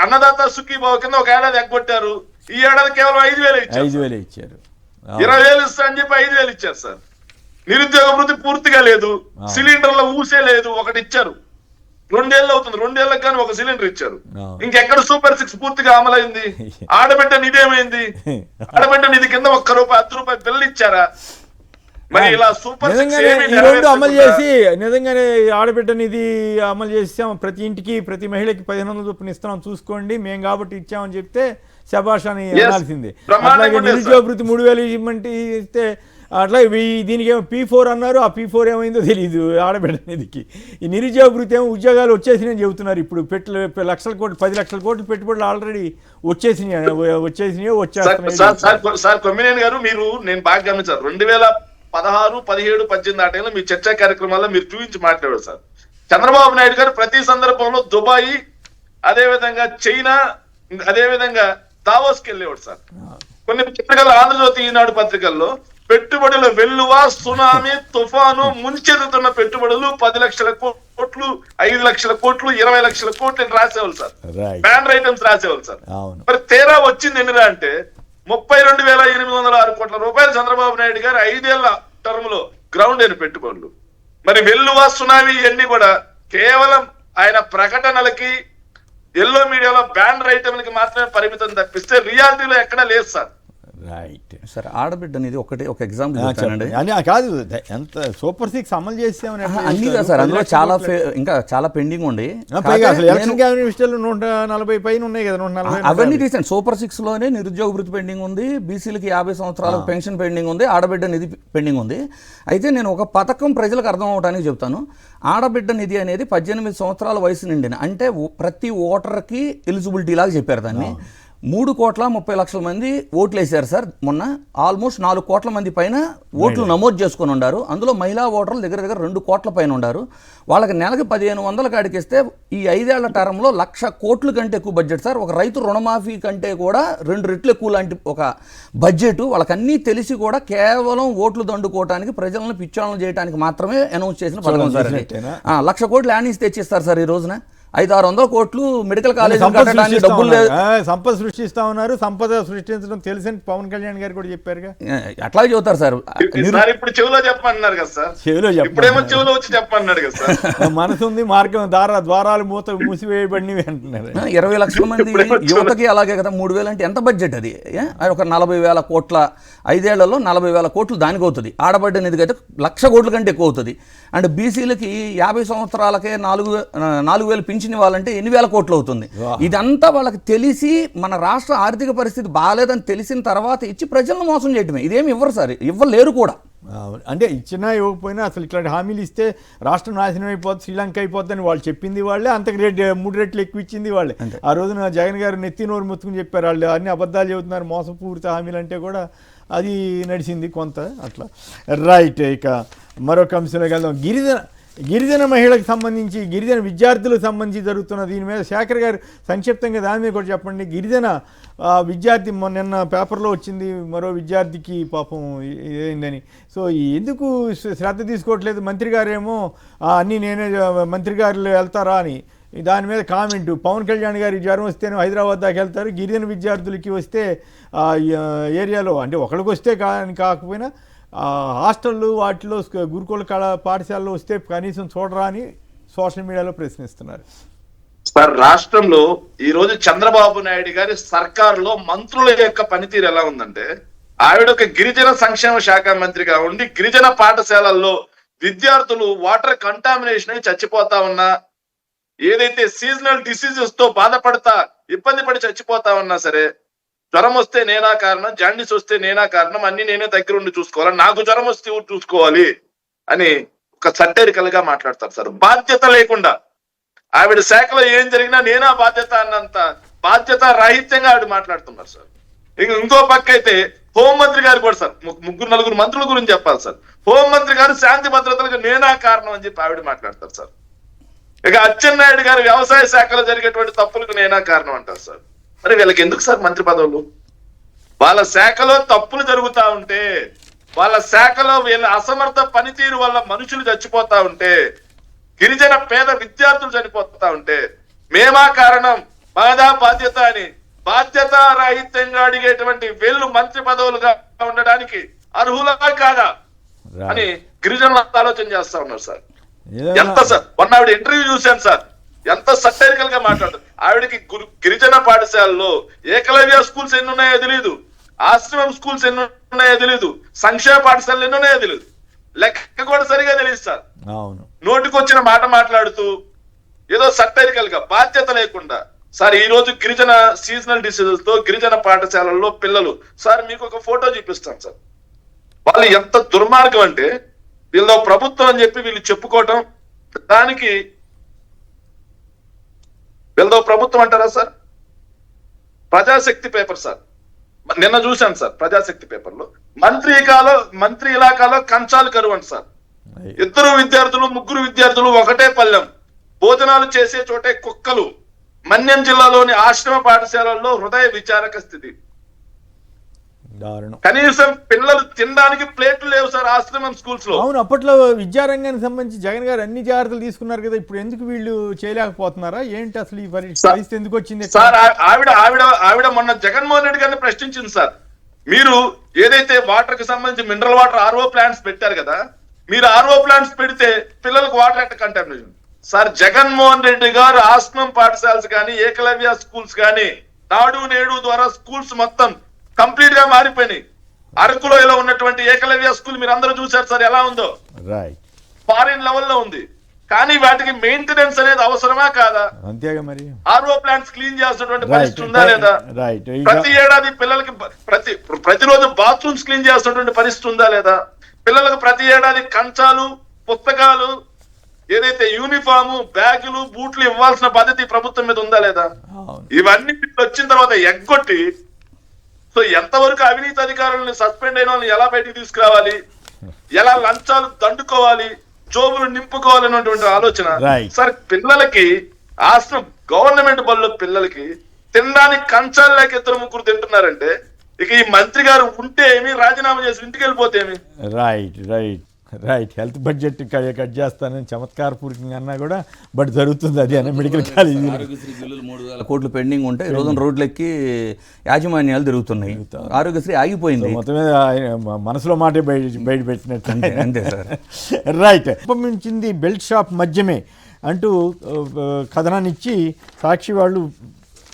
అన్నదాత సుఖీభావ కింద ఒక ఏడాది ఎగ్గొట్టారు. ఈ ఏడాది కేవలం 5,000 ఇచ్చారు. 20,000 ఇస్తా అని చెప్పి 5,000 ఇచ్చారు సార్. నిరుద్యోగ వృత్తి పూర్తిగా లేదు. సిలిండర్ల ఊసే లేదు. ఒకటి ఇచ్చారు. 2 ఏళ్ళు అవుతుంది. 2 ఏళ్ళకి కానీ 1 సిలిండర్ ఇచ్చారు. ఇంకెక్కడ సూపర్ 6 పూర్తిగా అమలైంది? ఆడబిడ్డ నిధి ఏమైంది? ఆడబిడ్డ నిధి కింద ₹1, ₹10 బిల్లు ఇచ్చారా? మరి ఇలా సూపర్ 6 అమలు చేసి నిజంగానే ఆడబిడ్డ నిధి అమలు చేసాం, ప్రతి ఇంటికి ప్రతి మహిళకి 1,500 చొప్పున ఇస్తున్నాం చూసుకోండి మేము కాబట్టి ఇచ్చామని చెప్తే శభాష్ అని అనాల్సిందే. అట్లాగే నిరుద్యోగ వృత్తి 3,000 ఇవ్వమంటే ఇస్తే అట్లా దీనికి ఏమో P4 అన్నారు. ఆ P4 ఏమైందో తెలియదు ఆడబిడ్డ నిధికి. ఈ నిరుద్యోగ వృత్తి ఏమో ఉద్యోగాలు వచ్చేసినాయని చెబుతున్నారు. ఇప్పుడు లక్షల కోట్లు 10 లక్షల కోట్లు పెట్టుబడులు ఆల్రెడీ వచ్చేస్తున్నాయి. సార్ కొమ్మినేని గారు, మీరు నేను బాగా గమనించారు. 2016, 17, 18 ఆ టైంలో మీ చర్చా కార్యక్రమాల్లో మీరు చూపించి మాట్లాడారు సార్. చంద్రబాబు నాయుడు గారు ప్రతి సందర్భంలో దుబాయ్, అదే విధంగా చైనా, అదే విధంగా దావోస్కి వెళ్ళేవాడు సార్. కొన్ని పత్రికల్లో, ఆంధ్రజ్యోతి, ఈనాడు పత్రికల్లో పెట్టుబడుల వెల్లువ, సునామీ, తుఫాను, ముంచెదుతున్న పెట్టుబడులు 10 లక్షల కోట్లు, 5 లక్షల కోట్లు, 20 లక్షల కోట్లు రాసేవాళ్ళు సార్. బ్యానర్ ఐటమ్స్ రాసేవాళ్ళు సార్. మరి తేరా వచ్చింది ఎన్నిరా అంటే 32,806 కోట్ల రూపాయలు చంద్రబాబు నాయుడు గారు 5 ఏళ్ల టర్మ్ లో గ్రౌండ్ అయిన పెట్టుబడులు. మరి వెల్లువ, సునామీ ఇవన్నీ కూడా కేవలం ఆయన ప్రకటనలకి, ఎల్లో మీడియాలో బ్యానర్ ఐటమ్లకి మాత్రమే పరిమితం తప్పిస్తే రియాలిటీలో ఎక్కడా లేదు సార్. Right sir. ఆడబిడ్డ అనేది ఒక ఎగ్జాంపుల్ చెప్తానండి. కాదు, ఎంత సూపర్ 6 అమలు చేసామని అన్ని కాదు సార్, అందులో ఇంకా చాలా పెండింగ్ ఉంది. ఎలక్షన్ క్యాబినెట్ విషయాలు 140 పైన ఉన్నాయి కదా. 140 అవన్నీ రీసెంట్. సూపర్ 6 లోనే నిరుద్యోగ వృత్తి పెండింగ్ ఉంది, బీసీలకి 50 సంవత్సరాలకు పెన్షన్ పెండింగ్ ఉంది, ఆడబిడ్డ నిధి పెండింగ్ ఉంది. అయితే నేను ఒక పథకం ప్రజలకు అర్థం అవడానికి చెప్తాను. ఆడబిడ్డ నిధి అనేది 18 సంవత్సరాల వయసు నిండిన, అంటే ప్రతి ఓటర్కి ఎలిజిబిలిటీ లాగా చెప్పారు దాన్ని. 3,30,00,000 మంది ఓట్లు వేశారు సార్ మొన్న. ఆల్మోస్ట్ 4 కోట్ల మంది పైన ఓట్లు నమోదు చేసుకొని ఉన్నారు. అందులో మహిళా ఓటర్లు దగ్గర 2 కోట్ల పైన ఉన్నారు. వాళ్ళకి నెలకి 1,500 కాడికిస్తే ఈ 5 ఏళ్ల టర్మ్లో 1,00,000 కోట్ల కంటే ఎక్కువ బడ్జెట్ సార్. ఒక రైతు రుణమాఫీ కంటే కూడా 2 రెట్లు ఎక్కువ లాంటి ఒక బడ్జెట్. వాళ్ళకన్నీ తెలిసి కూడా కేవలం ఓట్లు దండుకోవడానికి, ప్రజలను పిచ్చాలను చేయడానికి మాత్రమే అనౌన్స్ చేసిన పథకం సార్. 1,00,000 కోట్లు యానిస్ తెచ్చిస్తారు సార్. ఈ రోజున 500-600 కోట్లు మెడికల్ కాలేజ్ డబ్బులు లేదు. సంపద సృష్టిస్తా ఉన్నారు. సంపద సృష్టించడం తెలిసిన పవన్ కళ్యాణ్ గారు కూడా చెప్పారుగా. అట్లాగే చెబుతారు సార్. ఇప్పుడు చెవిలో చెప్పమన్నారు కదా సార్. చెవిలో వచ్చి చెప్పమన్నాడు కదా సార్. మనసు ఉంది, మార్గం ద్వారాలు మూసివేయబడినవి అంటున్నారు. 20 లక్షల మంది యువతకి అలాగే కదా. 3,000 అంటే ఎంత బడ్జెట్ అది? ఒక 40,000 కోట్ల 5 ఏళ్లలో 40,000 కోట్లు దానికి అవుతుంది. ఆడబడ్డ నిధికి అయితే 1,00,000 కోట్ల కంటే ఎక్కువ అవుతుంది. అండ్ బీసీలకి 50 సంవత్సరాలకే 4,000 పింఛన్ ఇవ్వాలంటే 8,000 కోట్లు అవుతుంది. ఇదంతా వాళ్ళకి తెలిసి, మన రాష్ట్ర ఆర్థిక పరిస్థితి బాగాలేదని తెలిసిన తర్వాత ఇచ్చి ప్రజలను మోసం చేయటమే. ఇదేమి ఇవ్వరు సార్, ఇవ్వలేరు కూడా. అంటే ఇచ్చినా ఇవ్వకపోయినా అసలు ఇట్లాంటి హామీలు ఇస్తే రాష్ట్రం నాశనం అయిపోతుంది, శ్రీలంక అయిపోతుందని వాళ్ళు చెప్పింది వాళ్ళే. అంతకు 3 రెట్లు ఎక్కువ ఇచ్చింది వాళ్ళే. ఆ రోజున జగన్ గారు నెత్తి నోరు ముత్తుకుని చెప్పారు వాళ్ళు అన్ని అబద్ధాలు చెబుతున్నారు, మోసపూరిత హామీలు అంటే కూడా అది నడిచింది కొంత అట్లా. రైట్. ఇక మరొక అంశంలోకి వెళ్దాం. గిరిజన మహిళలకు సంబంధించి, గిరిజన విద్యార్థులకు సంబంధించి జరుగుతున్న దీని మీద శేఖర్ గారు సంక్షిప్తంగా దాని మీద కూడా చెప్పండి. గిరిజన విద్యార్థి నిన్న పేపర్లో వచ్చింది, మరో విద్యార్థికి పాపం ఏందని. సో ఎందుకు శ్రద్ధ తీసుకోవట్లేదు? మంత్రి గారేమో అన్నీ నేనే, మంత్రి గారు వెళ్తారా అని దాని మీద కామెంట్, పవన్ కళ్యాణ్ గారికి జ్వరం వస్తేనే హైదరాబాద్ దాకా వెళ్తారు, గిరిజన విద్యార్థులకి వస్తే ఏరియాలో అంటే ఒకరికి వస్తే కాకపోయినా హాస్టళ్ళు వాటిలో గురుకుల పాఠశాలలో వస్తే కనీసం చూడరా అని సోషల్ మీడియాలో ప్రశ్నిస్తున్నారు. సార్, రాష్ట్రంలో ఈ రోజు చంద్రబాబు నాయుడు గారి సర్కారులో మంత్రుల యొక్క పనితీరు ఎలా ఉందంటే, ఆవిడ ఒక గిరిజన సంక్షేమ శాఖ మంత్రిగా ఉండి గిరిజన పాఠశాలల్లో విద్యార్థులు వాటర్ కంటామినేషన్ అయి చచ్చిపోతా ఉన్నా, ఏదైతే సీజనల్ డిసీజెస్ తో బాధపడతా ఇబ్బంది పడి చచ్చిపోతా ఉన్నా సరే, జ్వరం వస్తే నేనా కారణం, జాండీస్ వస్తే నేనా కారణం, అన్ని నేనే దగ్గర ఉండి చూసుకోవాలి, నాకు జ్వరం వస్తే ఊరు చూసుకోవాలి అని ఒక సట్టరికల్ గా మాట్లాడతారు సార్. బాధ్యత లేకుండా ఆవిడ శాఖలో ఏం జరిగినా నేనా బాధ్యత అన్నంత బాధ్యత రాహిత్యంగా ఆవిడ మాట్లాడుతున్నారు సార్. ఇంకో పక్క అయితే హోంమంత్రి గారు కూడా సార్, నలుగురు మంత్రుల గురించి చెప్పాలి సార్. హోంమంత్రి గారు శాంతి భద్రతలకు నేనా కారణం అని చెప్పి ఆవిడ మాట్లాడతారు సార్. ఇక అచ్చెన్నాయుడు గారు వ్యవసాయ శాఖలో జరిగేటువంటి తప్పులకు నేనా కారణం అంటారు సార్. మరి వీళ్ళకి ఎందుకు సార్ మంత్రి పదవులు? వాళ్ళ శాఖలో తప్పులు జరుగుతా ఉంటే, వాళ్ళ శాఖలో వీళ్ళ అసమర్థ పనితీరు వల్ల మనుషులు చచ్చిపోతా ఉంటే, గిరిజన పేద విద్యార్థులు చనిపోతా ఉంటే, మేమా కారణం, మాదా బాధ్యత అని బాధ్యత రాహిత్యంగా అడిగేటువంటి వీళ్ళు మంత్రి పదవులుగా ఉండడానికి అర్హులా కాదా అని గిరిజనులు ఆలోచన చేస్తా ఉన్నారు సార్. ఎంత సార్, మొన్న ఆవిడ ఇంటర్వ్యూ చూశాను సార్, ఎంత సట్టరికల్ గా మాట్లాడుతుంది. ఆవిడకి గిరిజన పాఠశాలలో ఏకలవ్య స్కూల్స్ ఎన్ని ఉన్నాయో తెలియదు, ఆశ్రమం స్కూల్స్ ఎన్ని ఉన్నాయో తెలియదు, సంక్షేమ పాఠశాలలు ఎన్ని ఉన్నాయో తెలియదు, లెక్క కూడా సరిగా తెలియదు సార్. నోటికొచ్చిన మాట మాట్లాడుతూ ఏదో సట్టరికల్ గా బాధ్యత లేకుండా సార్. ఈ రోజు గిరిజన సీజనల్ డిసీజెస్ తో గిరిజన పాఠశాలల్లో పిల్లలు సార్, మీకు ఒక ఫోటో చూపిస్తాను సార్. వాళ్ళు ఎంత దుర్మార్గం అంటే, వీళ్ళు ప్రభుత్వం అని చెప్పి వీళ్ళు చెప్పుకోవటం, దానికి వీళ్ళతో ప్రభుత్వం అంటారా సార్? ప్రజాశక్తి పేపర్ సార్, నిన్న చూశాను సార్, ప్రజాశక్తి పేపర్ లో మంత్రి ఇలాకాలో కంచాలు కరువు అంట సార్. 2 విద్యార్థులు 3 విద్యార్థులు ఒకటే పల్లెం, భోజనాలు చేసే చోటే కుక్కలు. మన్యం జిల్లాలోని ఆశ్రమ పాఠశాలల్లో హృదయ విచారక స్థితి. కనీసం పిల్లలు తినడానికి ప్లేట్లు లేవు సార్ ఆశ్రమం స్కూల్స్ లో. అవును, అప్పట్లో విద్యారంగానికి సంబంధించి జగన్ గారు అన్ని జాగ్రత్తలు తీసుకున్నారు కదా, ఇప్పుడు ఎందుకు వీళ్ళు చేయలేకపోతున్నారా ఏంటి? అసలు ఈ పరిస్థితి ఎందుకు వచ్చింది సార్? ఆవిడ మొన్న జగన్మోహన్ రెడ్డి గారిని ప్రశ్నించింది సార్. మీరు ఏదైతే వాటర్ కి సంబంధించి మినరల్ వాటర్ RO ప్లాంట్స్ పెట్టారు కదా, మీరు RO ప్లాంట్స్ పెడితే పిల్లలకు వాటర్ ఎట్ట కంటామినేషన్ సార్? జగన్మోహన్ రెడ్డి గారు ఆశ్రమం పాఠశాలస్ కానీ, ఏకలవ్య స్కూల్స్ కానీ, నాడు నేడు ద్వారా స్కూల్స్ మొత్తం కంప్లీట్ గా మారిపోయినాయి. అరకులో ఇలా ఉన్నటువంటి ఏకలవ్య స్కూల్ మీరు అందరూ చూసారు సార్ ఎలా ఉందో, ఫారిన్ లెవెల్లో ఉంది. కానీ వాటికి మెయింటెనెన్స్ అనేది అవసరమా కాదా? అంతేగా మరి. RO ప్లాంట్స్ క్లీన్ చేయాల్సినటువంటి పరిస్థితి ఉందా లేదా? ప్రతి ఏడాది పిల్లలకి ప్రతిరోజు బాత్రూమ్స్ క్లీన్ చేయాల్సినటువంటి పరిస్థితి ఉందా లేదా? పిల్లలకు ప్రతి ఏడాది కంచాలు, పుస్తకాలు, ఏదైతే యూనిఫాము, బ్యాగులు, బూట్లు ఇవ్వాల్సిన బాధ్యత ప్రభుత్వం మీద ఉందా లేదా? ఇవన్నీ వచ్చిన తర్వాత ఎగ్గొట్టి, సో ఎంతవరకు అవినీతి అధికారులను సస్పెండ్ అయిన వాళ్ళని ఎలా బయటికి తీసుకురావాలి, ఎలా లంచాలు దండుకోవాలి, జోబులు నింపుకోవాలన్నటువంటి ఆలోచన సార్. పిల్లలకి ఆశ్రమం గవర్నమెంట్ బల్లో పిల్లలకి తినడానికి కంచాలు లేక 2-3 తింటున్నారంటే, ఇక ఈ మంత్రి గారు ఉంటే ఏమి, రాజీనామా చేసి ఇంటికి వెళ్ళిపోతే ఏమి? హెల్త్ బడ్జెట్ కట్ చేస్తానని చమత్కారపూర్వకంగా అన్నా కూడా బట్ జరుగుతుంది. అది అనే మెడికల్ కాలేజీ 3,000 కోట్లు పెండింగ్ ఉంటే ఈ రోజున రోడ్లెక్కి యాజమాన్యాలు తిరుగుతున్నాయి. ఆరోగ్యశ్రీ ఆగిపోయింది. మొత్తం మీద మనసులో మాటే బయట పెట్టినట్టు అంతే సార్. మించింది బెల్ట్ షాప్ మద్యమే అంటూ కథనాన్ని ఇచ్చి సాక్షి వాళ్ళు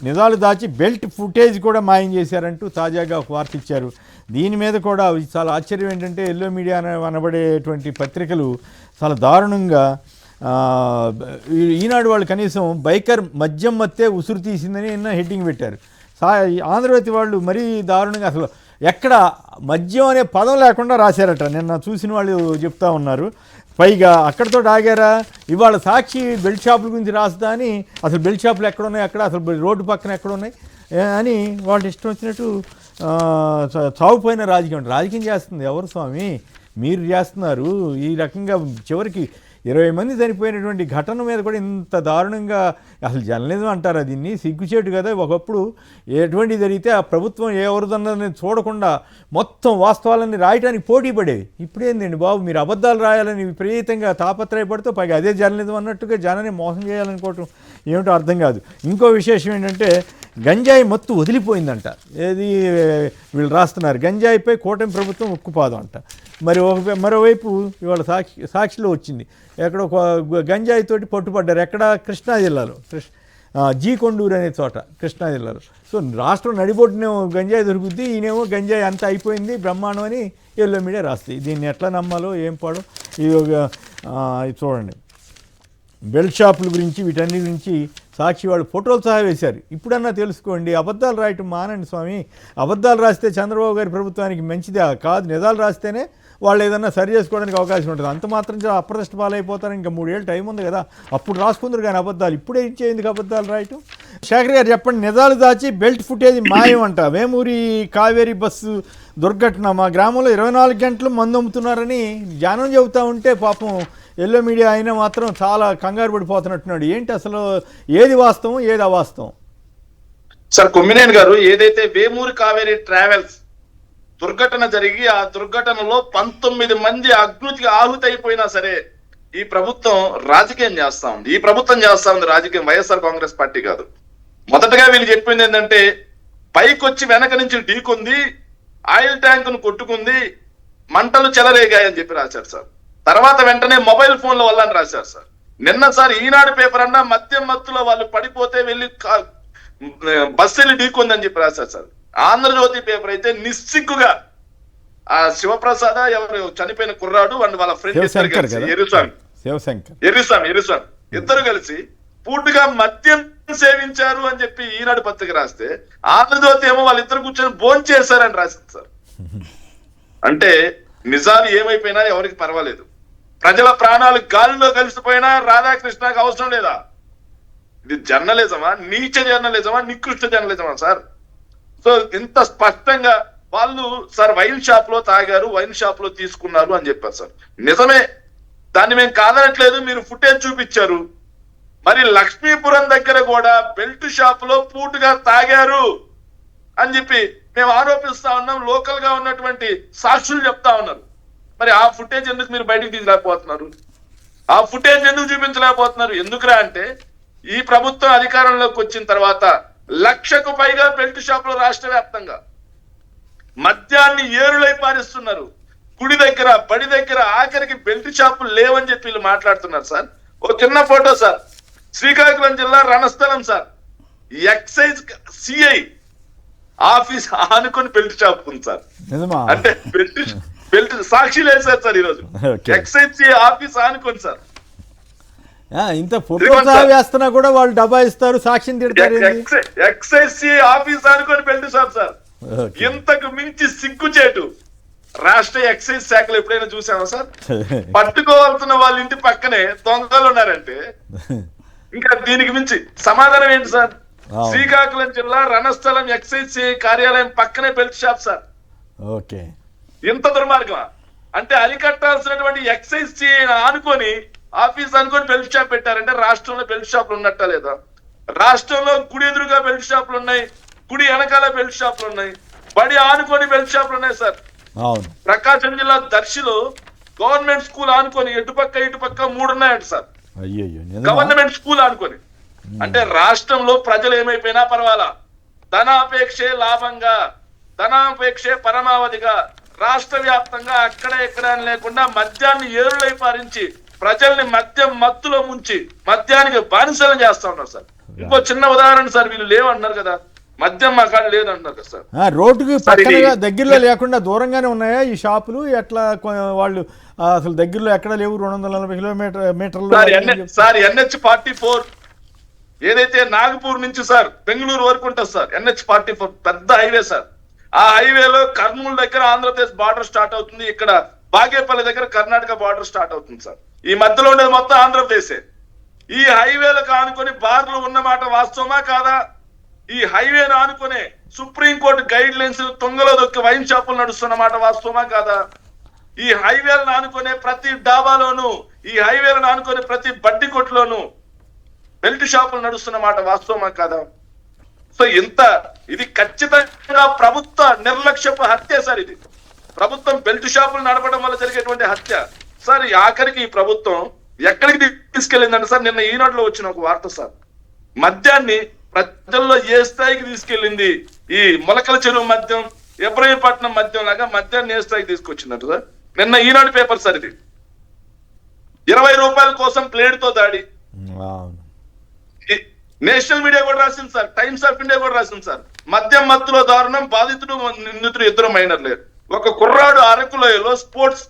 నిజాలు దాచి బెల్ట్ ఫుటేజ్ కూడా మాయం చేశారంటూ తాజాగా ఒక వార్త ఇచ్చారు. దీని మీద కూడా చాలా ఆశ్చర్యం ఏంటంటే, ఎల్లో మీడియా అనబడేటువంటి పత్రికలు చాలా దారుణంగా, ఈనాడు వాళ్ళు కనీసం బైకర్ మద్యం మత్తే ఉసురు తీసిందని నిన్న హెడ్డింగ్ పెట్టారు. ఆంధ్రజ్యోతి వాళ్ళు మరీ దారుణంగా అసలు ఎక్కడ మద్యం అనే పదం లేకుండా రాశారట. నిన్న చూసిన వాళ్ళు చెప్తా ఉన్నారు. పైగా అక్కడితో ఆగారా? ఇవాళ సాక్షి బెల్ట్ షాపుల గురించి రాస్తా అని, అసలు బెల్ట్ షాపులు ఎక్కడున్నాయి, అక్కడ అసలు రోడ్డు పక్కన ఎక్కడున్నాయి అని వాళ్ళు ఇష్టం వచ్చినట్టు చావుపోయిన రాజకీయం చేస్తుంది. ఎవరు స్వామి మీరు చేస్తున్నారు? ఈ రకంగా చివరికి 20 మంది చనిపోయినటువంటి ఘటన మీద కూడా ఇంత దారుణంగా అసలు జర్నలిజం అంటారా దీన్ని? సిగ్గుచేటు కదా. ఒకప్పుడు ఎటువంటి జరిగితే ఆ ప్రభుత్వం ఎవరిదన్నది చూడకుండా మొత్తం వాస్తవాలన్నీ రాయటానికి పోటీ పడేవి. ఇప్పుడేందండి బాబు, మీరు అబద్ధాలు రాయాలని విపరీతంగా తాపత్రయపడుతూ పైగా అదే జర్నలిజం అన్నట్టుగా జనాన్ని మోసం చేయాలనుకోవటం ఏమిటో అర్థం కాదు. ఇంకో విశేషం ఏంటంటే గంజాయి మత్తు వదిలిపోయిందంట. ఏది వీళ్ళు రాస్తున్నారు, గంజాయిపై కూటమి ప్రభుత్వం ఉక్కుపాదం అంట. మరి మరోవైపు ఇవాళ సాక్షిలో వచ్చింది, ఎక్కడ ఒక గంజాయితోటి పట్టుపడ్డారు. ఎక్కడ? కృష్ణా జిల్లాలో, జీ కొండూరు అనే చోట, కృష్ణా జిల్లాలో. సో రాష్ట్రం నడిబొట్టునేమో గంజాయి దొరుకుద్ది, ఈయనేమో గంజాయి అంతా అయిపోయింది బ్రహ్మాండం అని ఎల్లో మీడియా రాస్తుంది. దీన్ని ఎట్లా నమ్మాలో ఏం పాడో ఇది చూడండి. బెల్ట్ షాపుల గురించి వీటన్ని గురించి సాక్షి వాళ్ళు ఫోటోలు సహా వేశారు. ఇప్పుడన్నా తెలుసుకోండి, అబద్ధాలు రాయటం మానండి స్వామి. అబద్ధాలు రాస్తే చంద్రబాబు గారి ప్రభుత్వానికి మంచిదే కాదు, నిజాలు రాస్తేనే వాళ్ళు ఏదన్నా సరి చేసుకోవడానికి అవకాశం ఉంటుంది. అంత మాత్రం అప్రదిష్ట పాలైపోతారు. ఇంకా 3 ఏళ్ళు టైం ఉంది కదా, అప్పుడు రాసుకుందరు కానీ అబద్ధాలు ఇప్పుడే ఇచ్చేందుకు అబద్ధాలు రాయటం? శేఖర్ గారు చెప్పండి, నిజాలు దాచి బెల్ట్ ఫుటేజ్ మాయం అంట. వేమూరి కావేరీ బస్సు దుర్ఘటన, మా గ్రామంలో 24 గంటలు మందు అమ్ముతున్నారని జనం చెబుతూ ఉంటే పాపం ఎల్లో మీడియా అయినా మాత్రం చాలా కంగారు పడిపోతున్నట్టున్నాడు. ఏంటి అసలు, ఏది వాస్తవం ఏది అవాస్తవం? సార్ కొమ్మినేని గారు, ఏదైతే వేమూరి కావేరీ ట్రావెల్స్ దుర్ఘటన జరిగి ఆ దుర్ఘటనలో 19 మంది అగ్నికి ఆహుతైపోయినా సరే ఈ ప్రభుత్వం రాజకీయం చేస్తా ఉంది. ఈ ప్రభుత్వం చేస్తా ఉంది రాజకీయం, వైఎస్ఆర్ కాంగ్రెస్ పార్టీ కాదు. మొదటగా వీళ్ళు చెప్పింది ఏంటంటే, పైకొచ్చి వెనక నుంచి ఢీకొంది, ఆయిల్ ట్యాంక్ ను కొట్టుకుంది, మంటలు చెలరేగాయని చెప్పి రాశారు సార్. తర్వాత వెంటనే మొబైల్ ఫోన్ల వల్ల అని రాశారు సార్. నిన్న సార్ ఈనాడు పేపర్ అన్నా మద్యం మత్తులో వాళ్ళు పడిపోతే వెళ్ళి బస్సు వెళ్ళి ఢీకొందని చెప్పి రాశారు సార్. ఆంధ్రజ్యోతి పేపర్ అయితే నిస్సిగ్గుగా ఆ శివప్రసాద్ ఎవరు చనిపోయిన కుర్రాడు అండ్ వాళ్ళ ఫ్రెండ్ ఎర్రిస్వామి ఇద్దరు కలిసి పూర్తిగా మద్యం సేవించారు అని చెప్పి ఈనాడు పత్రిక రాస్తే, ఆంధ్రజ్యోతి ఏమో వాళ్ళిద్దరు కూర్చొని భోంచేశారని రాసింది సార్. అంటే నిజాలు ఏమైపోయినా ఎవరికి పర్వాలేదు, ప్రజల ప్రాణాలు గాలిలో కలిసిపోయినా రాధాకృష్ణకి అవసరం లేదా? ఇది జర్నలిజమా, నీచ జర్నలిజమా, నికృష్ట జర్నలిజమా సార్? సో ఇంత స్పష్టంగా వాళ్ళు సార్ వైన్ షాప్ లో తాగారు, వైన్ షాప్ లో తీసుకున్నారు అని చెప్పారు సార్. నిజమే, దాన్ని మేము కాదనట్లేదు, మీరు ఫుటేజ్ చూపించారు. మరి లక్ష్మీపురం దగ్గర కూడా బెల్ట్ షాప్ లో పూటుగా తాగారు అని చెప్పి మేము ఆరోపిస్తా ఉన్నాం. లోకల్ గా ఉన్నటువంటి సాక్షులు చెప్తా ఉన్నారు. మరి ఆ ఫుటేజ్ ఎందుకు మీరు బయటకు తీయలేకపోతున్నారు? ఆ ఫుటేజ్ ఎందుకు చూపించలేకపోతున్నారు? ఎందుకురా అంటే, ఈ ప్రభుత్వం అధికారంలోకి వచ్చిన తర్వాత 1,00,000కు పైగా బెల్ట్ షాపులు రాష్ట్ర వ్యాప్తంగా మద్యాన్ని ఏరులై పారిస్తున్నారు. గుడి దగ్గర, బడి దగ్గర, ఆఖరికి బెల్ట్ షాపులు లేవని చెప్పి వీళ్ళు మాట్లాడుతున్నారు సార్. ఓ చిన్న ఫోటో సార్, శ్రీకాకుళం జిల్లా Ranasthalam sir, excise CI office ఆనుకొని బెల్ట్ షాప్ ఉంది సార్. అంటే బెల్ట్ సాక్షి లేదు సార్ ఈరోజు, ఎక్సైజ్ సిఐ ఆఫీస్ ఆనుకొని సార్. ఇంత ఫోటో వేస్తున్నా కూడా వాళ్ళు డబ్బా ఇస్తారు, సాక్షిని తిడతారు. ఎక్సైజ్ సిఐ ఆఫీస్ ఆనుకొని బెల్ట్ షాప్ సార్. ఇంతకు మించి సిగ్గుచేటు రాష్ట్ర ఎక్సైజ్ శాఖలు ఎప్పుడైనా చూసామా సార్? పట్టుకోవాల్సిన వాళ్ళ ఇంటి పక్కనే దొంగలు ఉన్నారంటే ఇంకా దీనికి మించి సమాధానం ఏంటి సార్? శ్రీకాకుళం జిల్లా రణస్థలం ఎక్సైజ్ కార్యాలయం పక్కనే బెల్ట్ షాప్ సార్. ఓకే, ఇంత దుర్మార్గమా? అంటే అరికట్టాల్సినటువంటి ఎక్సైజ్ ఆనుకొని ఆఫీస్ అనుకొని బెల్ట్ షాప్ పెట్టారంటే రాష్ట్రంలో బెల్ట్ షాపులు ఉన్నట్టా లేదా? రాష్ట్రంలో గుడి ఎదురుగా బెల్ట్ షాపులు ఉన్నాయి, గుడి వెనకాల బెల్ట్ షాపులు ఉన్నాయి, బడి ఆనుకొని బెల్ట్ షాపులు ఉన్నాయి సార్. ప్రకాశం జిల్లా దర్శిలో గవర్నమెంట్ స్కూల్ ఆనుకొని ఇటుపక్క 3 ఉన్నాయంట సార్. గవర్నమెంట్ స్కూల్ ఆనుకొని. అంటే రాష్ట్రంలో ప్రజలు ఏమైపోయినా పర్వాలా, ధనాపేక్షే లాభంగా, ధనాపేక్షే పరమావధిగా రాష్ట్ర వ్యాప్తంగా అక్కడ ఎక్కడ లేకుండా మద్యాన్ని ఏరులై పారించి ప్రజల్ని మద్యం మత్తులో ముంచి మద్యానికి బానిసలు చేస్తా ఉన్నారు సార్. ఇంకో చిన్న ఉదాహరణ సార్, వీళ్ళు లేవన్నారు కదా, మద్యం మా కాడ లేదంటున్నారు కదా సార్. రోడ్డుకి పక్కనగా దగ్గరలో లేకుండా దూరంగానే ఉన్నాయా ఈ షాపులు? ఎట్లా వాళ్ళు అసలు దగ్గరలో ఎక్కడ లేవు? 240 మీటర్లు సార్. NH-44 ఏదైతే నాగపూర్ నుంచి సార్ బెంగళూరు వరకు ఉంటుంది సార్, NH-44 పెద్ద హైవే సార్. ఆ హైవేలో కర్నూలు దగ్గర ఆంధ్రప్రదేశ్ బార్డర్ స్టార్ట్ అవుతుంది, ఇక్కడ బాగేపల్లి దగ్గర కర్ణాటక బార్డర్ స్టార్ట్ అవుతుంది సార్. ఈ మధ్యలో ఉండేది మొత్తం ఆంధ్రప్రదేశే. ఈ హైవేలకు ఆనుకొని బార్లు ఉన్నమాట వాస్తవమా కాదా? ఈ హైవేను ఆనుకునే సుప్రీంకోర్టు గైడ్ లైన్స్ తొంగలో దొక్కి వైన్ షాపులు నడుస్తున్నమాట వాస్తవమా కాదా? ఈ హైవేలను ఆనుకునే ప్రతి డాబాలోనూ ఈ హైవేలను ఆనుకొని ప్రతి బడ్డీ కొట్టులోనూ బెల్ట్ షాపులు నడుస్తున్న మాట వాస్తవమా కాదా? సో ఇది ఖచ్చితంగా ప్రభుత్వ నిర్లక్ష్యపు హత్య సార్. ఇది ప్రభుత్వం బెల్ట్ షాపులు నడపడం వల్ల జరిగేటువంటి హత్య సార్. ఆఖరికి ఈ ప్రభుత్వం ఎక్కడికి తీసుకెళ్ళిందంటే సార్, నిన్న ఈనాడులో వచ్చిన ఒక వార్త సార్, మద్యాన్ని ప్రజల్లో ఏ స్థాయికి తీసుకెళ్ళింది. ఈ మొలకల చెరువు మద్యం, ఇబ్రహీంపట్నం మద్యం లాగా మద్యాన్ని ఏ స్థాయికి తీసుకొచ్చిందంట సార్. నిన్న ఈనాడు పేపర్ సార్ ఇది. 20 రూపాయల కోసం ప్లేడ్ తో దాడి. నేషనల్ మీడియా కూడా రాసింది సార్, టైమ్స్ ఆఫ్ ఇండియా కూడా రాసింది సార్. మద్యం మత్తులో దారుణం, బాధితుడు నిందితుడు 2 మైనర్లే. ఒక కుర్రాడు అరకులోయలో స్పోర్ట్స్,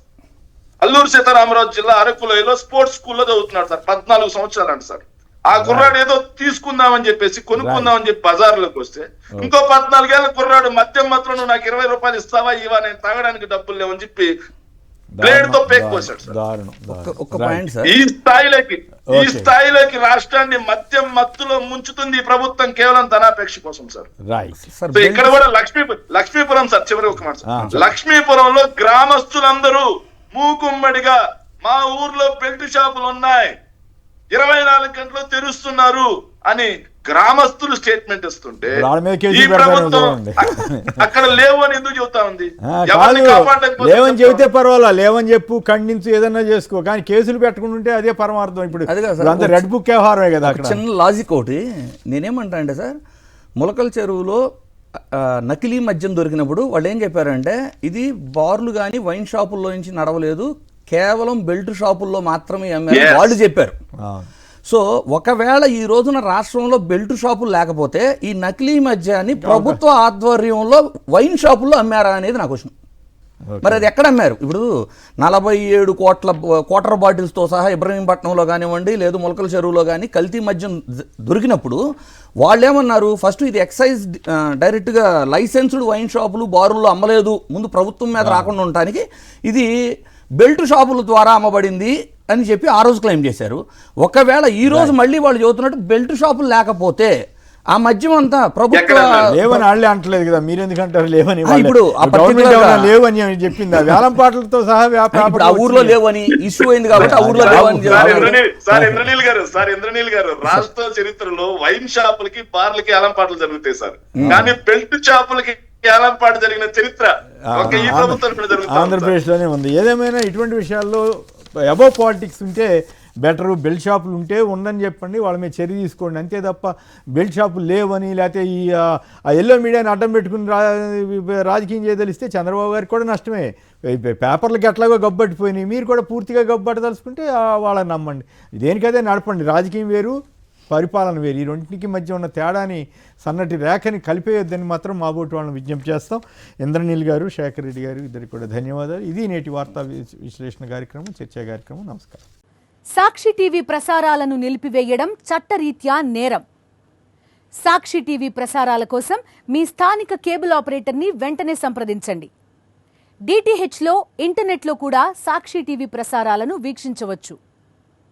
అల్లూరు సీతారామరాజు జిల్లా అరకులోయలో స్పోర్ట్స్ స్కూల్లో చదువుతున్నాడు సార్. 14 సంవత్సరాలు అంట సార్. ఆ కుర్రాడు ఏదో తీసుకుందామని చెప్పేసి కొనుక్కుందామని చెప్పి బజార్లోకి వస్తే ఇంకో 14 ఏళ్ల కుర్రాడు మద్యం మత్తులో నువ్వు నాకు 20 రూపాయలు ఇస్తావా ఇవా, నేను తాగడానికి డబ్బులు లేవని చెప్పి బ్లేడ్ తో పేక్ కోసాడు సార్. ఈ స్థాయిలోకి రాష్ట్రాన్ని మద్యం మత్తులో ముంచుతుంది ఈ ప్రభుత్వం కేవలం ధనాపేక్ష కోసం సార్. సో ఇక్కడ కూడా లక్ష్మీపురం సార్, చివరి ఒక మాట సార్, లక్ష్మీపురంలో గ్రామస్తులందరూ మూకుమ్మడిగా మా ఊర్లో బెల్ట్ షాపులు ఉన్నాయి, 24 గంటలు తెరుస్తున్నారు అని గ్రామస్తులు స్టేట్మెంట్ ఇస్తుంటే ఈ ప్రభుత్వం అక్కడ లేవు అని ఎందుకు చెబుతా ఉంది? లేవని చెబితే పర్వాలా, లేవని చెప్పు, ఖండించు, ఏదన్నా చేసుకో, కానీ కేసులు పెట్టుకుంటుంటే అదే పరమార్థం. ఇప్పుడు అంత రెడ్ బుక్ వ్యవహారమే కదా. చిన్న లాజిక్ ఒకటి నేనేమంటా అంటే సార్, మొలకల చెరువులో నకిలీ మద్యం దొరికినప్పుడు వాళ్ళు ఏం చెప్పారంటే ఇది బార్లు కానీ వైన్ షాపుల్లో నుంచి నడవలేదు, కేవలం బెల్ట్ షాపుల్లో మాత్రమే అమ్మారు వాళ్ళు చెప్పారు. సో ఒకవేళ ఈ రోజున రాష్ట్రంలో బెల్ట్ షాపులు లేకపోతే ఈ నకిలీ మద్యాన్ని ప్రభుత్వ ఆధ్వర్యంలో వైన్ షాపుల్లో అమ్మారా అనేది నా క్వశ్చన్. మరి అది ఎక్కడ అమ్మారు? ఇప్పుడు 47 కోట్ల క్వార్టర్ బాటిల్స్తో సహా ఇబ్రహీంపట్నంలో కానివ్వండి, లేదు మొలకల చెరువులో కానీ కల్తీ మద్యం దొరికినప్పుడు వాళ్ళు ఏమన్నారు, ఫస్ట్ ఇది ఎక్సైజ్ డైరెక్ట్గా లైసెన్స్డ్ వైన్ షాపులు బారుల్లో అమ్మలేదు, ముందు ప్రభుత్వం మీద రాకుండా ఉండటానికి ఇది బెల్ట్ షాపుల ద్వారా అమ్మబడింది అని చెప్పి ఆ రోజు క్లెయిమ్ చేశారు. ఒకవేళ ఈ రోజు మళ్ళీ వాళ్ళు చెబుతున్నట్టు బెల్ట్ షాపులు లేకపోతే ఆ మద్యం అంతా ప్రభుత్వ లేవని వాళ్ళే అంటలేదు కదా, మీరు ఎందుకంటారు లేవని? ఇప్పుడు లేవని చెప్పింది వేలంపాట్లతో సహా ఇప్పుడు ఆ ఊర్లో లేవని ఇష్యూ అయింది కాబట్టి ఆ ఊర్లో లేవని. సార్ ఇంద్రనీల్ గారు రాష్ట్ర చరిత్రలో వైన్ షాపులకి బార్లకి వేలంపాట్లు జరుగుతాయి సార్, కానీ బెల్ట్ షాపులకి వేలంపాటు జరిగిన చరిత్ర ఈ ప్రభుత్వం ఆంధ్రప్రదేశ్ లోనే ఉంది. ఏదేమైనా ఇటువంటి విషయాల్లో అబౌవ్ పాలిటిక్స్ ఉంటే బెటరు, బెల్ట్ షాపులు ఉంటే ఉందని చెప్పండి, వాళ్ళ మీద చర్య తీసుకోండి, అంతే తప్ప బెల్ట్ షాపులు లేవని లేకపోతే ఈ ఎల్లో మీడియాని అడ్డం పెట్టుకుని రాజకీయం చేయదలిస్తే చంద్రబాబు గారికి కూడా నష్టమే. పేపర్లకి ఎట్లాగో గబ్బట్టిపోయినాయి, మీరు కూడా పూర్తిగా గబ్బట్టదలుచుకుంటే వాళ్ళని నమ్మండి, దేనికదే నడపండి. రాజకీయం వేరు, పరిపాలన వేరు, ఈ రెండింటికి మధ్య ఉన్న తేడాని, సన్నటి రేఖని కలిపేయొద్దని మాత్రం మా బోటి వాళ్ళని విజ్ఞప్తి చేస్తాం. ఇంద్రనీల్ గారు, శేఖర్ రెడ్డి గారు, ఇద్దరికి కూడా ధన్యవాదాలు. ఇది నేటి వార్తా విశ్లేషణ కార్యక్రమం, చర్చా కార్యక్రమం. నమస్కారం. సాక్షి టీవీ ప్రసారాలను నిలిపివేయడం చట్టరీత్యా నేరం. సాక్షి టీవీ ప్రసారాల కోసం మీ స్థానిక కేబుల్ ఆపరేటర్ని వెంటనే సంప్రదించండి. DTHలో, ఇంటర్నెట్లో కూడా సాక్షి టీవీ ప్రసారాలను వీక్షించవచ్చు.